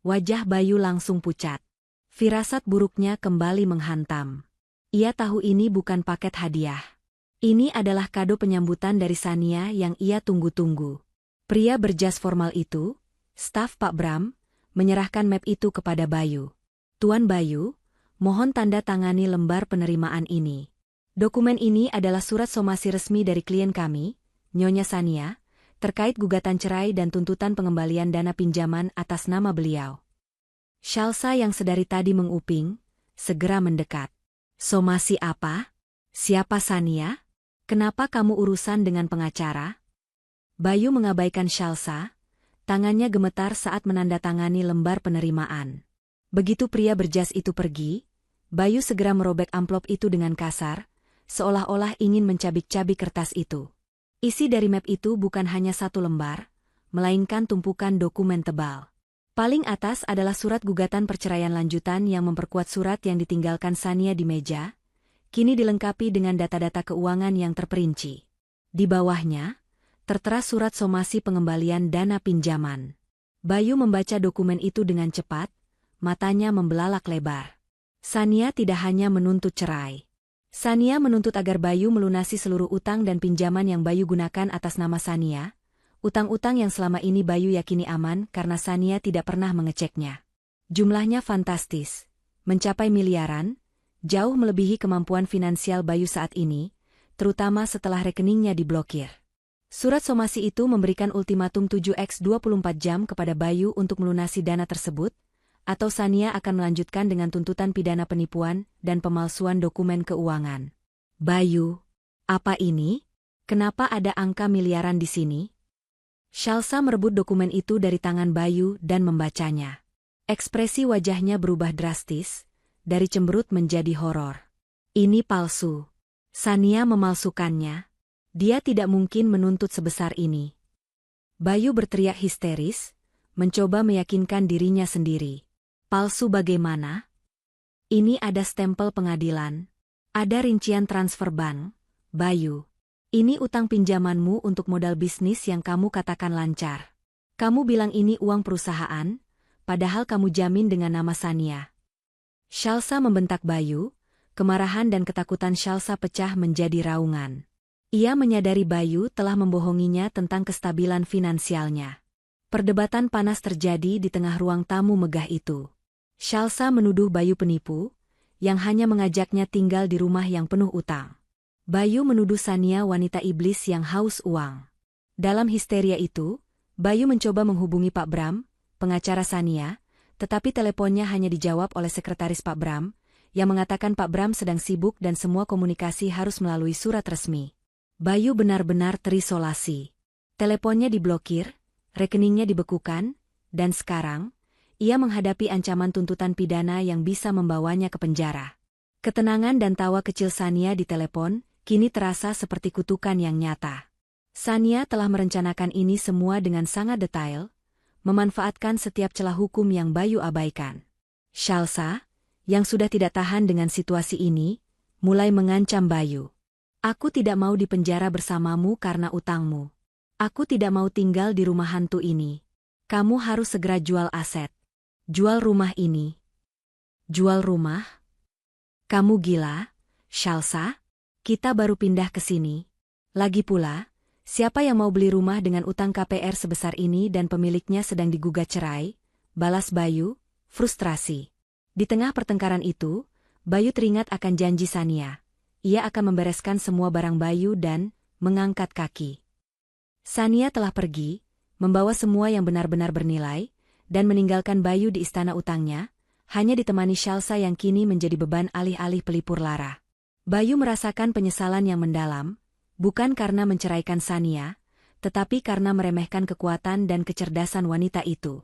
Wajah Bayu langsung pucat. Firasat buruknya kembali menghantam. Ia tahu ini bukan paket hadiah. Ini adalah kado penyambutan dari Sania yang ia tunggu-tunggu. Pria berjas formal itu, staf Pak Bram, menyerahkan map itu kepada Bayu. "Tuan Bayu, mohon tanda tangani lembar penerimaan ini. Dokumen ini adalah surat somasi resmi dari klien kami, Nyonya Sania, terkait gugatan cerai dan tuntutan pengembalian dana pinjaman atas nama beliau." Shalsa yang sedari tadi menguping, segera mendekat. "Somasi apa? Siapa Sania? Kenapa kamu urusan dengan pengacara?" Bayu mengabaikan Shalsa. Tangannya gemetar saat menandatangani lembar penerimaan. Begitu pria berjas itu pergi, Bayu segera merobek amplop itu dengan kasar, seolah-olah ingin mencabik-cabik kertas itu. Isi dari map itu bukan hanya satu lembar, melainkan tumpukan dokumen tebal. Paling atas adalah surat gugatan perceraian lanjutan yang memperkuat surat yang ditinggalkan Sania di meja, kini dilengkapi dengan data-data keuangan yang terperinci. Di bawahnya, tertera surat somasi pengembalian dana pinjaman. Bayu membaca dokumen itu dengan cepat, matanya membelalak lebar. Sania tidak hanya menuntut cerai. Sania menuntut agar Bayu melunasi seluruh utang dan pinjaman yang Bayu gunakan atas nama Sania, utang-utang yang selama ini Bayu yakini aman karena Sania tidak pernah mengeceknya. Jumlahnya fantastis, mencapai miliaran, jauh melebihi kemampuan finansial Bayu saat ini, terutama setelah rekeningnya diblokir. Surat somasi itu memberikan ultimatum 7x24 jam kepada Bayu untuk melunasi dana tersebut, atau Sania akan melanjutkan dengan tuntutan pidana penipuan dan pemalsuan dokumen keuangan. "Bayu, apa ini? Kenapa ada angka miliaran di sini?" Shalsa merebut dokumen itu dari tangan Bayu dan membacanya. Ekspresi wajahnya berubah drastis, dari cemberut menjadi horor. "Ini palsu. Sania memalsukannya. Dia tidak mungkin menuntut sebesar ini." Bayu berteriak histeris, mencoba meyakinkan dirinya sendiri. "Palsu bagaimana? Ini ada stempel pengadilan. Ada rincian transfer bank. Bayu, ini utang pinjamanmu untuk modal bisnis yang kamu katakan lancar. Kamu bilang ini uang perusahaan, padahal kamu jamin dengan nama Sania." Shalsa membentak Bayu, kemarahan dan ketakutan Shalsa pecah menjadi raungan. Ia menyadari Bayu telah membohonginya tentang kestabilan finansialnya. Perdebatan panas terjadi di tengah ruang tamu megah itu. Shalsa menuduh Bayu penipu, yang hanya mengajaknya tinggal di rumah yang penuh utang. Bayu menuduh Sania wanita iblis yang haus uang. Dalam histeria itu, Bayu mencoba menghubungi Pak Bram, pengacara Sania, tetapi teleponnya hanya dijawab oleh sekretaris Pak Bram, yang mengatakan Pak Bram sedang sibuk dan semua komunikasi harus melalui surat resmi. Bayu benar-benar terisolasi. Teleponnya diblokir, rekeningnya dibekukan, dan sekarang, Ia menghadapi ancaman tuntutan pidana yang bisa membawanya ke penjara. Ketenangan dan tawa kecil Sania di telepon kini terasa seperti kutukan yang nyata. Sania telah merencanakan ini semua dengan sangat detail, memanfaatkan setiap celah hukum yang Bayu abaikan. Shalsa, yang sudah tidak tahan dengan situasi ini, mulai mengancam Bayu. Aku tidak mau dipenjara bersamamu karena utangmu. Aku tidak mau tinggal di rumah hantu ini. Kamu harus segera jual aset. Jual rumah ini. Jual rumah? Kamu gila, Shalsa? Kita baru pindah ke sini. Lagi pula, siapa yang mau beli rumah dengan utang KPR sebesar ini dan pemiliknya sedang digugat cerai? Balas Bayu, frustrasi. Di tengah pertengkaran itu, Bayu teringat akan janji Sania. Ia akan membereskan semua barang Bayu dan mengangkat kaki. Sania telah pergi, membawa semua yang benar-benar bernilai, dan meninggalkan Bayu di istana utangnya, hanya ditemani Shalsa yang kini menjadi beban alih-alih pelipur lara. Bayu merasakan penyesalan yang mendalam, bukan karena menceraikan Sania, tetapi karena meremehkan kekuatan dan kecerdasan wanita itu.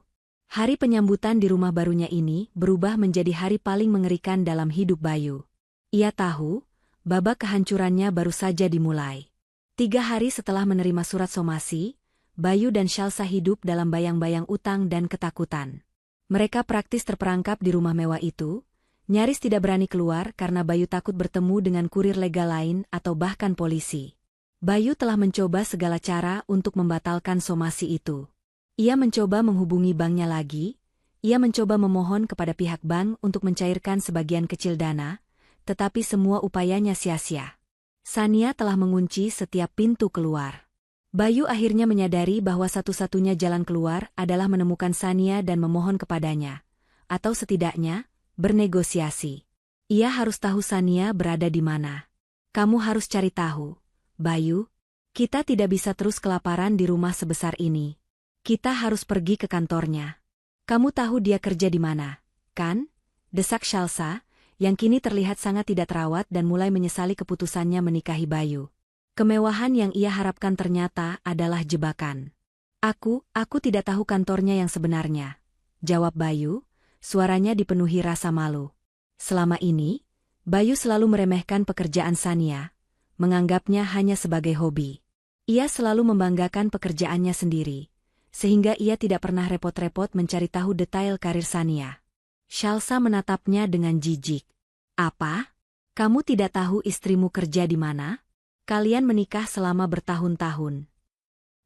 Hari penyambutan di rumah barunya ini berubah menjadi hari paling mengerikan dalam hidup Bayu. Ia tahu, babak kehancurannya baru saja dimulai. 3 hari setelah menerima surat somasi, Bayu dan Shalsa hidup dalam bayang-bayang utang dan ketakutan. Mereka praktis terperangkap di rumah mewah itu, nyaris tidak berani keluar karena Bayu takut bertemu dengan kurir legal lain atau bahkan polisi. Bayu telah mencoba segala cara untuk membatalkan somasi itu. Ia mencoba menghubungi banknya lagi, ia mencoba memohon kepada pihak bank untuk mencairkan sebagian kecil dana, tetapi semua upayanya sia-sia. Sania telah mengunci setiap pintu keluar. Bayu akhirnya menyadari bahwa satu-satunya jalan keluar adalah menemukan Sania dan memohon kepadanya, atau setidaknya, bernegosiasi. Ia harus tahu Sania berada di mana. Kamu harus cari tahu. Bayu, kita tidak bisa terus kelaparan di rumah sebesar ini. Kita harus pergi ke kantornya. Kamu tahu dia kerja di mana, kan? Desak Shalsa, yang kini terlihat sangat tidak terawat dan mulai menyesali keputusannya menikahi Bayu. Kemewahan yang ia harapkan ternyata adalah jebakan. Aku tidak tahu kantornya yang sebenarnya, jawab Bayu, suaranya dipenuhi rasa malu. Selama ini, Bayu selalu meremehkan pekerjaan Sania, menganggapnya hanya sebagai hobi. Ia selalu membanggakan pekerjaannya sendiri, sehingga ia tidak pernah repot-repot mencari tahu detail karir Sania. Shalsa menatapnya dengan jijik. Apa? Kamu tidak tahu istrimu kerja di mana? Kalian menikah selama bertahun-tahun.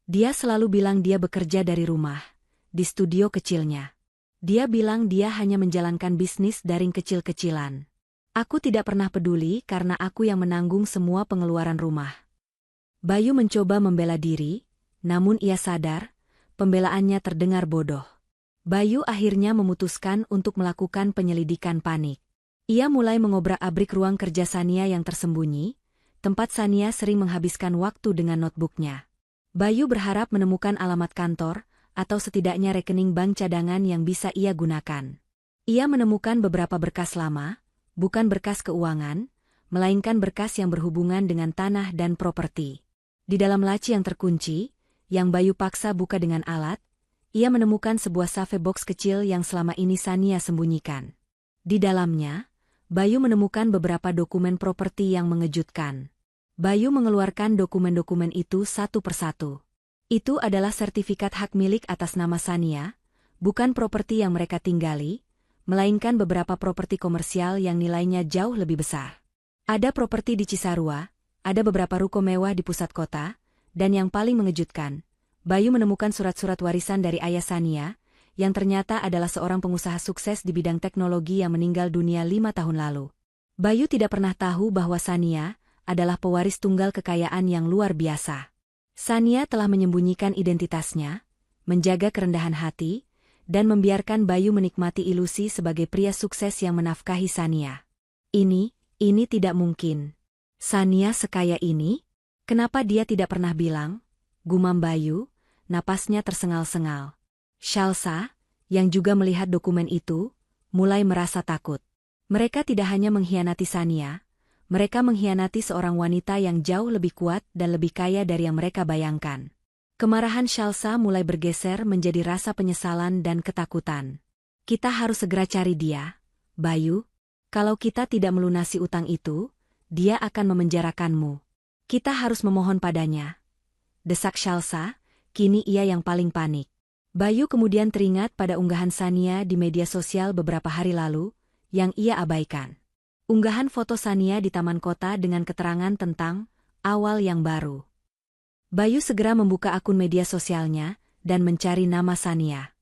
Dia selalu bilang dia bekerja dari rumah, di studio kecilnya. Dia bilang dia hanya menjalankan bisnis daring kecil-kecilan. Aku tidak pernah peduli karena aku yang menanggung semua pengeluaran rumah. Bayu mencoba membela diri, namun ia sadar, pembelaannya terdengar bodoh. Bayu akhirnya memutuskan untuk melakukan penyelidikan panik. Ia mulai mengobrak-abrik ruang kerja Sania yang tersembunyi, tempat Sania sering menghabiskan waktu dengan notebooknya. Bayu berharap menemukan alamat kantor, atau setidaknya rekening bank cadangan yang bisa ia gunakan. Ia menemukan beberapa berkas lama, bukan berkas keuangan, melainkan berkas yang berhubungan dengan tanah dan properti. Di dalam laci yang terkunci, yang Bayu paksa buka dengan alat, ia menemukan sebuah safe box kecil yang selama ini Sania sembunyikan. Di dalamnya, Bayu menemukan beberapa dokumen properti yang mengejutkan. Bayu mengeluarkan dokumen-dokumen itu satu persatu. Itu adalah sertifikat hak milik atas nama Sania, bukan properti yang mereka tinggali, melainkan beberapa properti komersial yang nilainya jauh lebih besar. Ada properti di Cisarua, ada beberapa ruko mewah di pusat kota, dan yang paling mengejutkan, Bayu menemukan surat-surat warisan dari ayah Sania, yang ternyata adalah seorang pengusaha sukses di bidang teknologi yang meninggal dunia 5 tahun lalu. Bayu tidak pernah tahu bahwa Sania adalah pewaris tunggal kekayaan yang luar biasa. Sania telah menyembunyikan identitasnya, menjaga kerendahan hati, dan membiarkan Bayu menikmati ilusi sebagai pria sukses yang menafkahi Sania. Ini tidak mungkin. Sania sekaya ini? Kenapa dia tidak pernah bilang? Gumam Bayu, napasnya tersengal-sengal. Shalsa, yang juga melihat dokumen itu, mulai merasa takut. Mereka tidak hanya mengkhianati Sania, mereka mengkhianati seorang wanita yang jauh lebih kuat dan lebih kaya dari yang mereka bayangkan. Kemarahan Shalsa mulai bergeser menjadi rasa penyesalan dan ketakutan. Kita harus segera cari dia, Bayu. Kalau kita tidak melunasi utang itu, dia akan memenjarakanmu. Kita harus memohon padanya. Desak Shalsa, kini ia yang paling panik. Bayu kemudian teringat pada unggahan Sania di media sosial beberapa hari lalu, yang ia abaikan. Unggahan foto Sania di taman kota dengan keterangan tentang awal yang baru. Bayu segera membuka akun media sosialnya dan mencari nama Sania.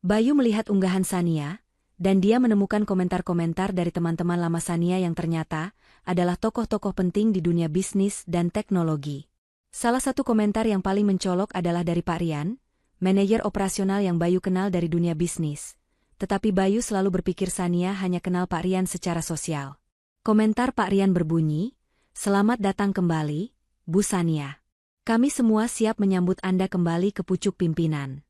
Bayu melihat unggahan Sania, dan dia menemukan komentar-komentar dari teman-teman lama Sania yang ternyata adalah tokoh-tokoh penting di dunia bisnis dan teknologi. Salah satu komentar yang paling mencolok adalah dari Pak Rian, manajer operasional yang Bayu kenal dari dunia bisnis. Tetapi Bayu selalu berpikir Sania hanya kenal Pak Rian secara sosial. Komentar Pak Rian berbunyi, "Selamat datang kembali, Bu Sania. Kami semua siap menyambut Anda kembali ke pucuk pimpinan.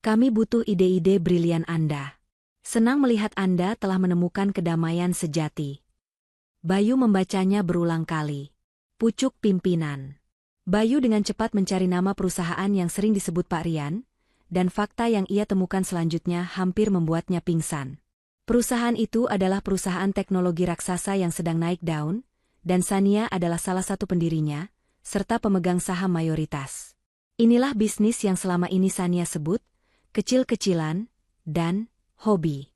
Kami butuh ide-ide brilian Anda. Senang melihat Anda telah menemukan kedamaian sejati." Bayu membacanya berulang kali. Pucuk pimpinan. Bayu dengan cepat mencari nama perusahaan yang sering disebut Pak Rian, dan fakta yang ia temukan selanjutnya hampir membuatnya pingsan. Perusahaan itu adalah perusahaan teknologi raksasa yang sedang naik daun, dan Sania adalah salah satu pendirinya, serta pemegang saham mayoritas. Inilah bisnis yang selama ini Sania sebut, kecil-kecilan, dan hobi.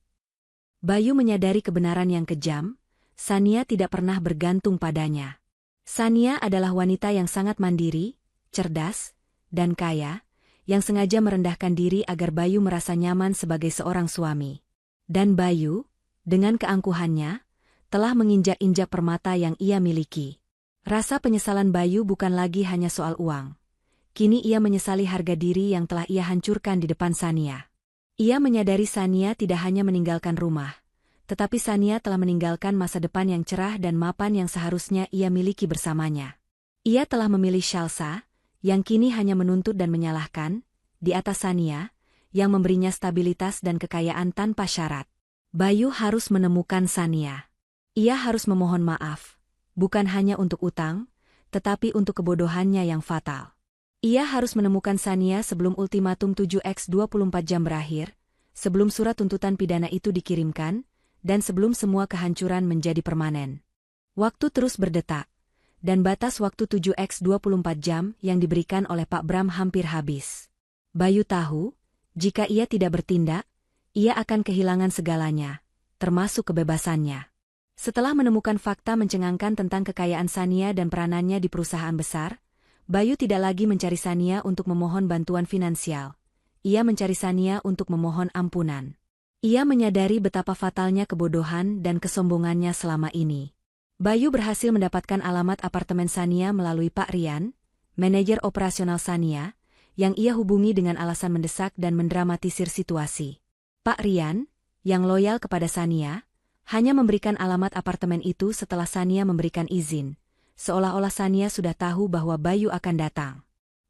Bayu menyadari kebenaran yang kejam, Sania tidak pernah bergantung padanya. Sania adalah wanita yang sangat mandiri, cerdas, dan kaya, yang sengaja merendahkan diri agar Bayu merasa nyaman sebagai seorang suami. Dan Bayu, dengan keangkuhannya, telah menginjak-injak permata yang ia miliki. Rasa penyesalan Bayu bukan lagi hanya soal uang. Kini ia menyesali harga diri yang telah ia hancurkan di depan Sania. Ia menyadari Sania tidak hanya meninggalkan rumah, tetapi Sania telah meninggalkan masa depan yang cerah dan mapan yang seharusnya ia miliki bersamanya. Ia telah memilih Shalsa, yang kini hanya menuntut dan menyalahkan, di atas Sania, yang memberinya stabilitas dan kekayaan tanpa syarat. Bayu harus menemukan Sania. Ia harus memohon maaf, bukan hanya untuk utang, tetapi untuk kebodohannya yang fatal. Ia harus menemukan Sania sebelum ultimatum 7x24 jam berakhir, sebelum surat tuntutan pidana itu dikirimkan, dan sebelum semua kehancuran menjadi permanen. Waktu terus berdetak, dan batas waktu 7x24 jam yang diberikan oleh Pak Bram hampir habis. Bayu tahu, jika ia tidak bertindak, ia akan kehilangan segalanya, termasuk kebebasannya. Setelah menemukan fakta mencengangkan tentang kekayaan Sania dan peranannya di perusahaan besar, Bayu tidak lagi mencari Sania untuk memohon bantuan finansial. Ia mencari Sania untuk memohon ampunan. Ia menyadari betapa fatalnya kebodohan dan kesombongannya selama ini. Bayu berhasil mendapatkan alamat apartemen Sania melalui Pak Rian, manajer operasional Sania, yang ia hubungi dengan alasan mendesak dan mendramatisir situasi. Pak Rian, yang loyal kepada Sania, hanya memberikan alamat apartemen itu setelah Sania memberikan izin. Seolah-olah Sania sudah tahu bahwa Bayu akan datang.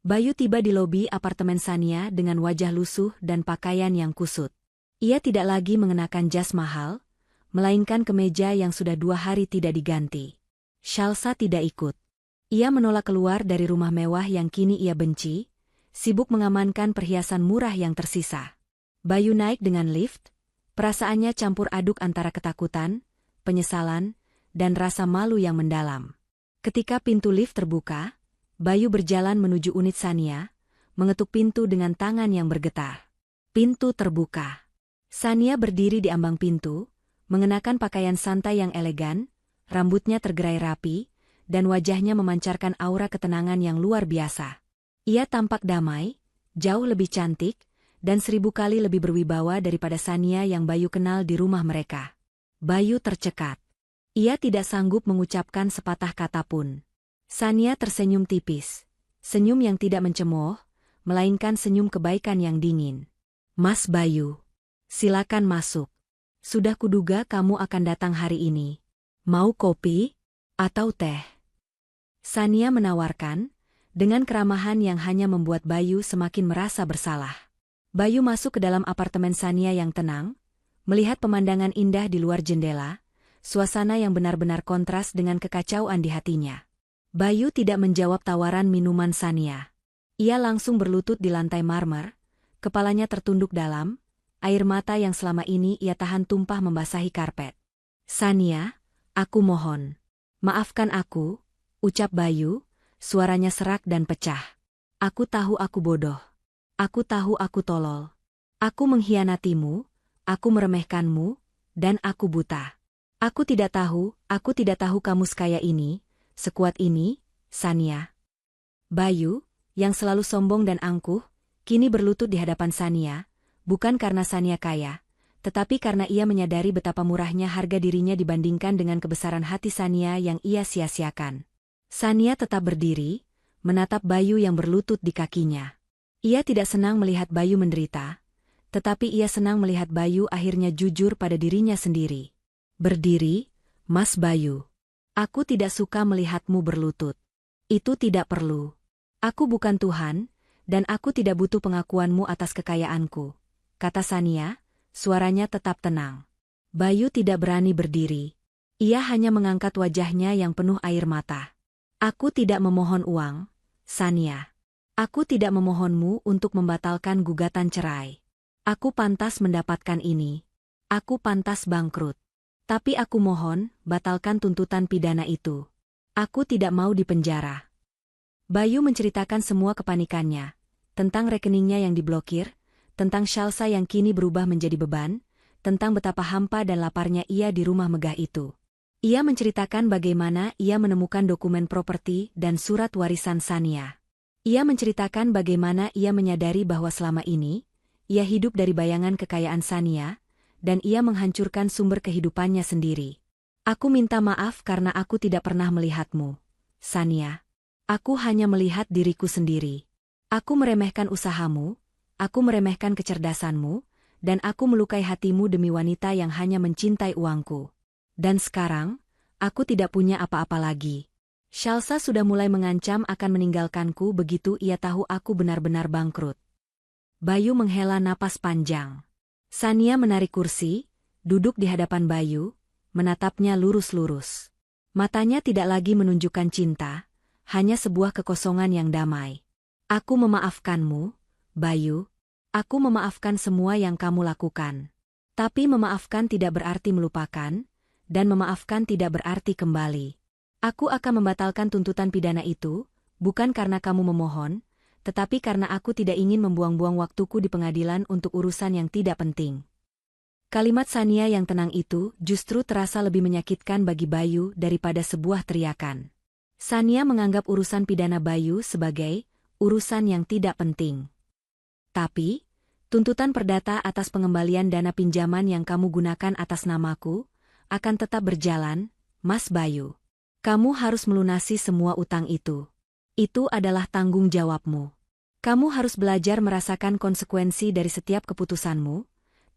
Bayu tiba di lobi apartemen Sania dengan wajah lusuh dan pakaian yang kusut. Ia tidak lagi mengenakan jas mahal, melainkan kemeja yang sudah 2 hari tidak diganti. Shalsa tidak ikut. Ia menolak keluar dari rumah mewah yang kini ia benci, sibuk mengamankan perhiasan murah yang tersisa. Bayu naik dengan lift, perasaannya campur aduk antara ketakutan, penyesalan, dan rasa malu yang mendalam. Ketika pintu lift terbuka, Bayu berjalan menuju unit Sania, mengetuk pintu dengan tangan yang bergetar. Pintu terbuka. Sania berdiri di ambang pintu, mengenakan pakaian santai yang elegan, rambutnya tergerai rapi, dan wajahnya memancarkan aura ketenangan yang luar biasa. Ia tampak damai, jauh lebih cantik, dan 1000 kali lebih berwibawa daripada Sania yang Bayu kenal di rumah mereka. Bayu tercekat. Ia tidak sanggup mengucapkan sepatah kata pun. Sania tersenyum tipis. Senyum yang tidak mencemooh, melainkan senyum kebaikan yang dingin. "Mas Bayu, silakan masuk. Sudah kuduga kamu akan datang hari ini. Mau kopi? Atau teh?" Sania menawarkan, dengan keramahan yang hanya membuat Bayu semakin merasa bersalah. Bayu masuk ke dalam apartemen Sania yang tenang, melihat pemandangan indah di luar jendela, suasana yang benar-benar kontras dengan kekacauan di hatinya. Bayu tidak menjawab tawaran minuman Sania. Ia langsung berlutut di lantai marmer, kepalanya tertunduk dalam, air mata yang selama ini ia tahan tumpah membasahi karpet. "Sania, aku mohon. Maafkan aku," ucap Bayu, suaranya serak dan pecah. "Aku tahu aku bodoh. Aku tahu aku tolol. Aku mengkhianatimu, aku meremehkanmu, dan aku buta. Aku tidak tahu kamu sekaya ini, sekuat ini, Sania." Bayu, yang selalu sombong dan angkuh, kini berlutut di hadapan Sania, bukan karena Sania kaya, tetapi karena ia menyadari betapa murahnya harga dirinya dibandingkan dengan kebesaran hati Sania yang ia sia-siakan. Sania tetap berdiri, menatap Bayu yang berlutut di kakinya. Ia tidak senang melihat Bayu menderita, tetapi ia senang melihat Bayu akhirnya jujur pada dirinya sendiri. "Berdiri, Mas Bayu. Aku tidak suka melihatmu berlutut. Itu tidak perlu. Aku bukan Tuhan, dan aku tidak butuh pengakuanmu atas kekayaanku," kata Sania, suaranya tetap tenang. Bayu tidak berani berdiri. Ia hanya mengangkat wajahnya yang penuh air mata. "Aku tidak memohon uang, Sania. Aku tidak memohonmu untuk membatalkan gugatan cerai. Aku pantas mendapatkan ini. Aku pantas bangkrut. Tapi aku mohon, batalkan tuntutan pidana itu. Aku tidak mau dipenjara." Bayu menceritakan semua kepanikannya, tentang rekeningnya yang diblokir, tentang Shalsa yang kini berubah menjadi beban, tentang betapa hampa dan laparnya ia di rumah megah itu. Ia menceritakan bagaimana ia menemukan dokumen properti dan surat warisan Sania. Ia menceritakan bagaimana ia menyadari bahwa selama ini, ia hidup dari bayangan kekayaan Sania, dan ia menghancurkan sumber kehidupannya sendiri. "Aku minta maaf karena aku tidak pernah melihatmu, Sania. Aku hanya melihat diriku sendiri. Aku meremehkan usahamu, aku meremehkan kecerdasanmu, dan aku melukai hatimu demi wanita yang hanya mencintai uangku. Dan sekarang, aku tidak punya apa-apa lagi. Shalsa sudah mulai mengancam akan meninggalkanku begitu ia tahu aku benar-benar bangkrut." Bayu menghela napas panjang. Sania menarik kursi, duduk di hadapan Bayu, menatapnya lurus-lurus. Matanya tidak lagi menunjukkan cinta, hanya sebuah kekosongan yang damai. "Aku memaafkanmu, Bayu. Aku memaafkan semua yang kamu lakukan. Tapi memaafkan tidak berarti melupakan, dan memaafkan tidak berarti kembali. Aku akan membatalkan tuntutan pidana itu, bukan karena kamu memohon, tetapi karena aku tidak ingin membuang-buang waktuku di pengadilan untuk urusan yang tidak penting." Kalimat Sania yang tenang itu justru terasa lebih menyakitkan bagi Bayu daripada sebuah teriakan. Sania menganggap urusan pidana Bayu sebagai urusan yang tidak penting. "Tapi, tuntutan perdata atas pengembalian dana pinjaman yang kamu gunakan atas namaku akan tetap berjalan, Mas Bayu. Kamu harus melunasi semua utang itu. Itu adalah tanggung jawabmu. Kamu harus belajar merasakan konsekuensi dari setiap keputusanmu,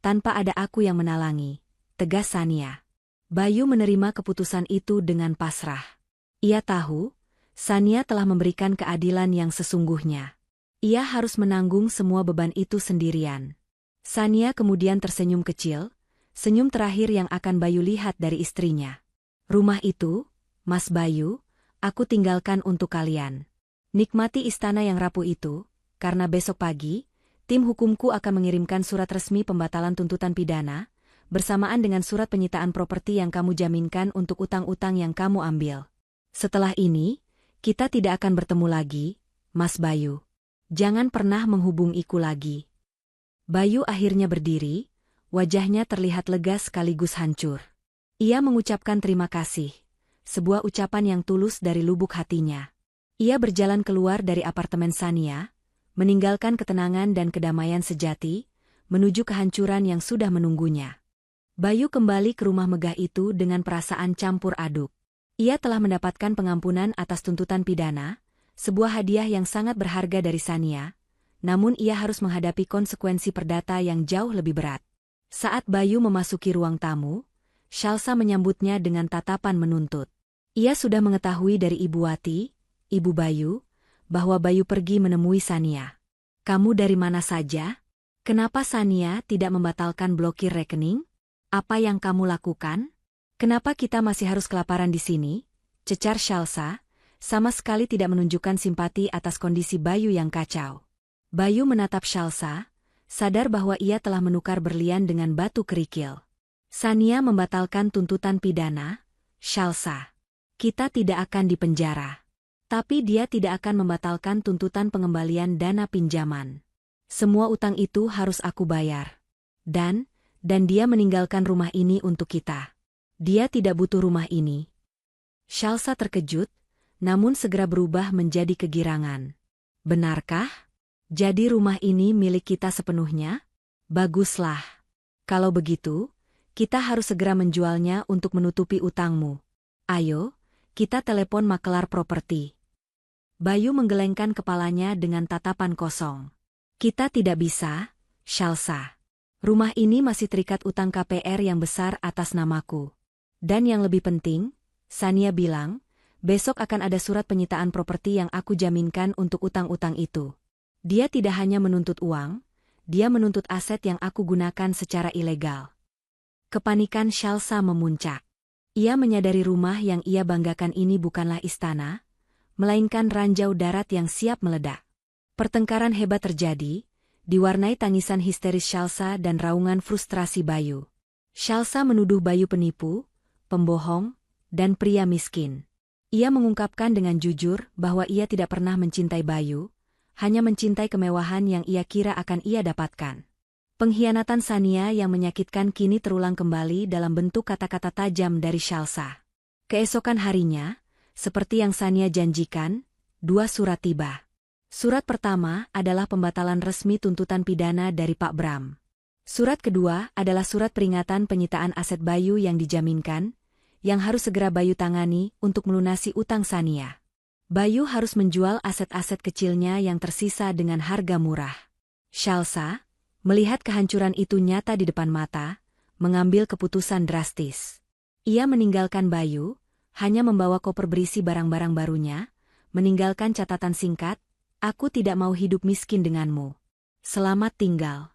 tanpa ada aku yang menalangi," tegas Sania. Bayu menerima keputusan itu dengan pasrah. Ia tahu, Sania telah memberikan keadilan yang sesungguhnya. Ia harus menanggung semua beban itu sendirian. Sania kemudian tersenyum kecil, senyum terakhir yang akan Bayu lihat dari istrinya. "Rumah itu, Mas Bayu, aku tinggalkan untuk kalian. Nikmati istana yang rapuh itu, karena besok pagi, tim hukumku akan mengirimkan surat resmi pembatalan tuntutan pidana, bersamaan dengan surat penyitaan properti yang kamu jaminkan untuk utang-utang yang kamu ambil. Setelah ini, kita tidak akan bertemu lagi, Mas Bayu. Jangan pernah menghubungiku lagi." Bayu akhirnya berdiri, wajahnya terlihat lega sekaligus hancur. Ia mengucapkan terima kasih, sebuah ucapan yang tulus dari lubuk hatinya. Ia berjalan keluar dari apartemen Sania, meninggalkan ketenangan dan kedamaian sejati, menuju kehancuran yang sudah menunggunya. Bayu kembali ke rumah megah itu dengan perasaan campur aduk. Ia telah mendapatkan pengampunan atas tuntutan pidana, sebuah hadiah yang sangat berharga dari Sania, namun ia harus menghadapi konsekuensi perdata yang jauh lebih berat. Saat Bayu memasuki ruang tamu, Shalsa menyambutnya dengan tatapan menuntut. Ia sudah mengetahui dari Ibu Wati, Ibu Bayu, bahwa Bayu pergi menemui Sania. "Kamu dari mana saja? Kenapa Sania tidak membatalkan blokir rekening? Apa yang kamu lakukan? Kenapa kita masih harus kelaparan di sini?" cecar Shalsa, sama sekali tidak menunjukkan simpati atas kondisi Bayu yang kacau. Bayu menatap Shalsa, sadar bahwa ia telah menukar berlian dengan batu kerikil. Sania membatalkan tuntutan pidana, Shalsa. Kita tidak akan dipenjara. Tapi dia tidak akan membatalkan tuntutan pengembalian dana pinjaman. Semua utang itu harus aku bayar. Dan dia meninggalkan rumah ini untuk kita. Dia tidak butuh rumah ini. Shalsa terkejut, namun segera berubah menjadi kegirangan. Benarkah? Jadi rumah ini milik kita sepenuhnya? Baguslah. Kalau begitu, kita harus segera menjualnya untuk menutupi utangmu. Ayo, kita telepon makelar properti. Bayu menggelengkan kepalanya dengan tatapan kosong. Kita tidak bisa, Shalsa. Rumah ini masih terikat utang KPR yang besar atas namaku. Dan yang lebih penting, Sania bilang, besok akan ada surat penyitaan properti yang aku jaminkan untuk utang-utang itu. Dia tidak hanya menuntut uang, dia menuntut aset yang aku gunakan secara ilegal. Kepanikan Shalsa memuncak. Ia menyadari rumah yang ia banggakan ini bukanlah istana, melainkan ranjau darat yang siap meledak. Pertengkaran hebat terjadi, diwarnai tangisan histeris Shalsa dan raungan frustrasi Bayu. Shalsa menuduh Bayu penipu, pembohong, dan pria miskin. Ia mengungkapkan dengan jujur bahwa ia tidak pernah mencintai Bayu, hanya mencintai kemewahan yang ia kira akan ia dapatkan. Pengkhianatan Sania yang menyakitkan kini terulang kembali dalam bentuk kata-kata tajam dari Shalsa. Keesokan harinya, seperti yang Sania janjikan, 2 surat tiba. Surat pertama adalah pembatalan resmi tuntutan pidana dari Pak Bram. Surat kedua adalah surat peringatan penyitaan aset Bayu yang dijaminkan, yang harus segera Bayu tangani untuk melunasi utang Sania. Bayu harus menjual aset-aset kecilnya yang tersisa dengan harga murah. Shalsa, melihat kehancuran itu nyata di depan mata, mengambil keputusan drastis. Ia meninggalkan Bayu, hanya membawa koper berisi barang-barang barunya, meninggalkan catatan singkat, "Aku tidak mau hidup miskin denganmu. Selamat tinggal."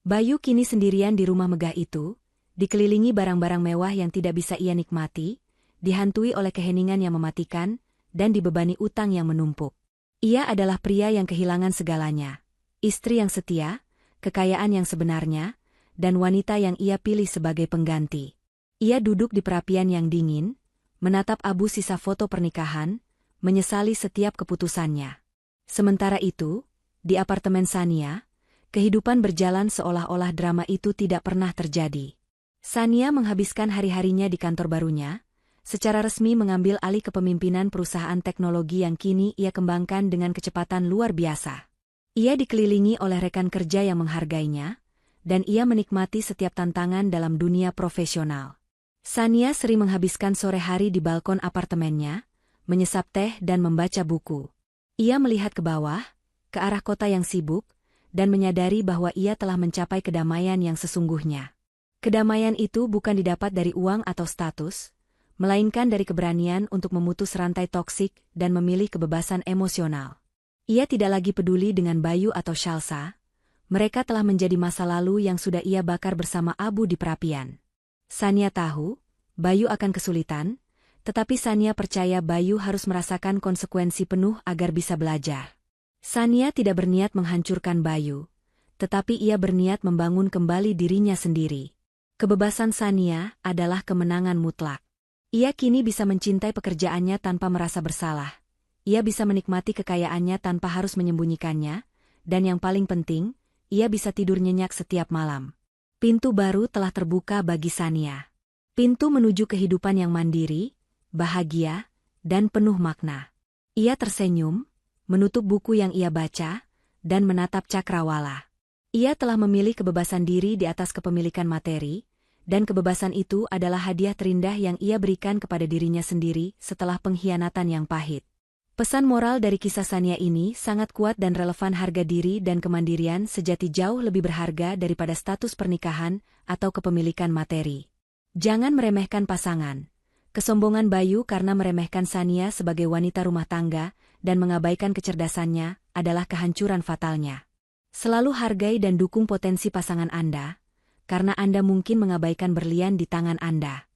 Bayu kini sendirian di rumah megah itu, dikelilingi barang-barang mewah yang tidak bisa ia nikmati, dihantui oleh keheningan yang mematikan, dan dibebani utang yang menumpuk. Ia adalah pria yang kehilangan segalanya, istri yang setia, kekayaan yang sebenarnya, dan wanita yang ia pilih sebagai pengganti. Ia duduk di perapian yang dingin, menatap abu sisa foto pernikahan, menyesali setiap keputusannya. Sementara itu, di apartemen Sania, kehidupan berjalan seolah-olah drama itu tidak pernah terjadi. Sania menghabiskan hari-harinya di kantor barunya, secara resmi mengambil alih kepemimpinan perusahaan teknologi yang kini ia kembangkan dengan kecepatan luar biasa. Ia dikelilingi oleh rekan kerja yang menghargainya, dan ia menikmati setiap tantangan dalam dunia profesional. Sania sering menghabiskan sore hari di balkon apartemennya, menyesap teh dan membaca buku. Ia melihat ke bawah, ke arah kota yang sibuk, dan menyadari bahwa ia telah mencapai kedamaian yang sesungguhnya. Kedamaian itu bukan didapat dari uang atau status, melainkan dari keberanian untuk memutus rantai toksik dan memilih kebebasan emosional. Ia tidak lagi peduli dengan Bayu atau Shalsa, mereka telah menjadi masa lalu yang sudah ia bakar bersama abu di perapian. Sania tahu, Bayu akan kesulitan, tetapi Sania percaya Bayu harus merasakan konsekuensi penuh agar bisa belajar. Sania tidak berniat menghancurkan Bayu, tetapi ia berniat membangun kembali dirinya sendiri. Kebebasan Sania adalah kemenangan mutlak. Ia kini bisa mencintai pekerjaannya tanpa merasa bersalah. Ia bisa menikmati kekayaannya tanpa harus menyembunyikannya, dan yang paling penting, ia bisa tidur nyenyak setiap malam. Pintu baru telah terbuka bagi Sania. Pintu menuju kehidupan yang mandiri, bahagia, dan penuh makna. Ia tersenyum, menutup buku yang ia baca, dan menatap cakrawala. Ia telah memilih kebebasan diri di atas kepemilikan materi, dan kebebasan itu adalah hadiah terindah yang ia berikan kepada dirinya sendiri setelah pengkhianatan yang pahit. Pesan moral dari kisah Sania ini sangat kuat dan relevan. Harga diri dan kemandirian sejati jauh lebih berharga daripada status pernikahan atau kepemilikan materi. Jangan meremehkan pasangan. Kesombongan Bayu karena meremehkan Sania sebagai wanita rumah tangga dan mengabaikan kecerdasannya adalah kehancuran fatalnya. Selalu hargai dan dukung potensi pasangan Anda, karena Anda mungkin mengabaikan berlian di tangan Anda.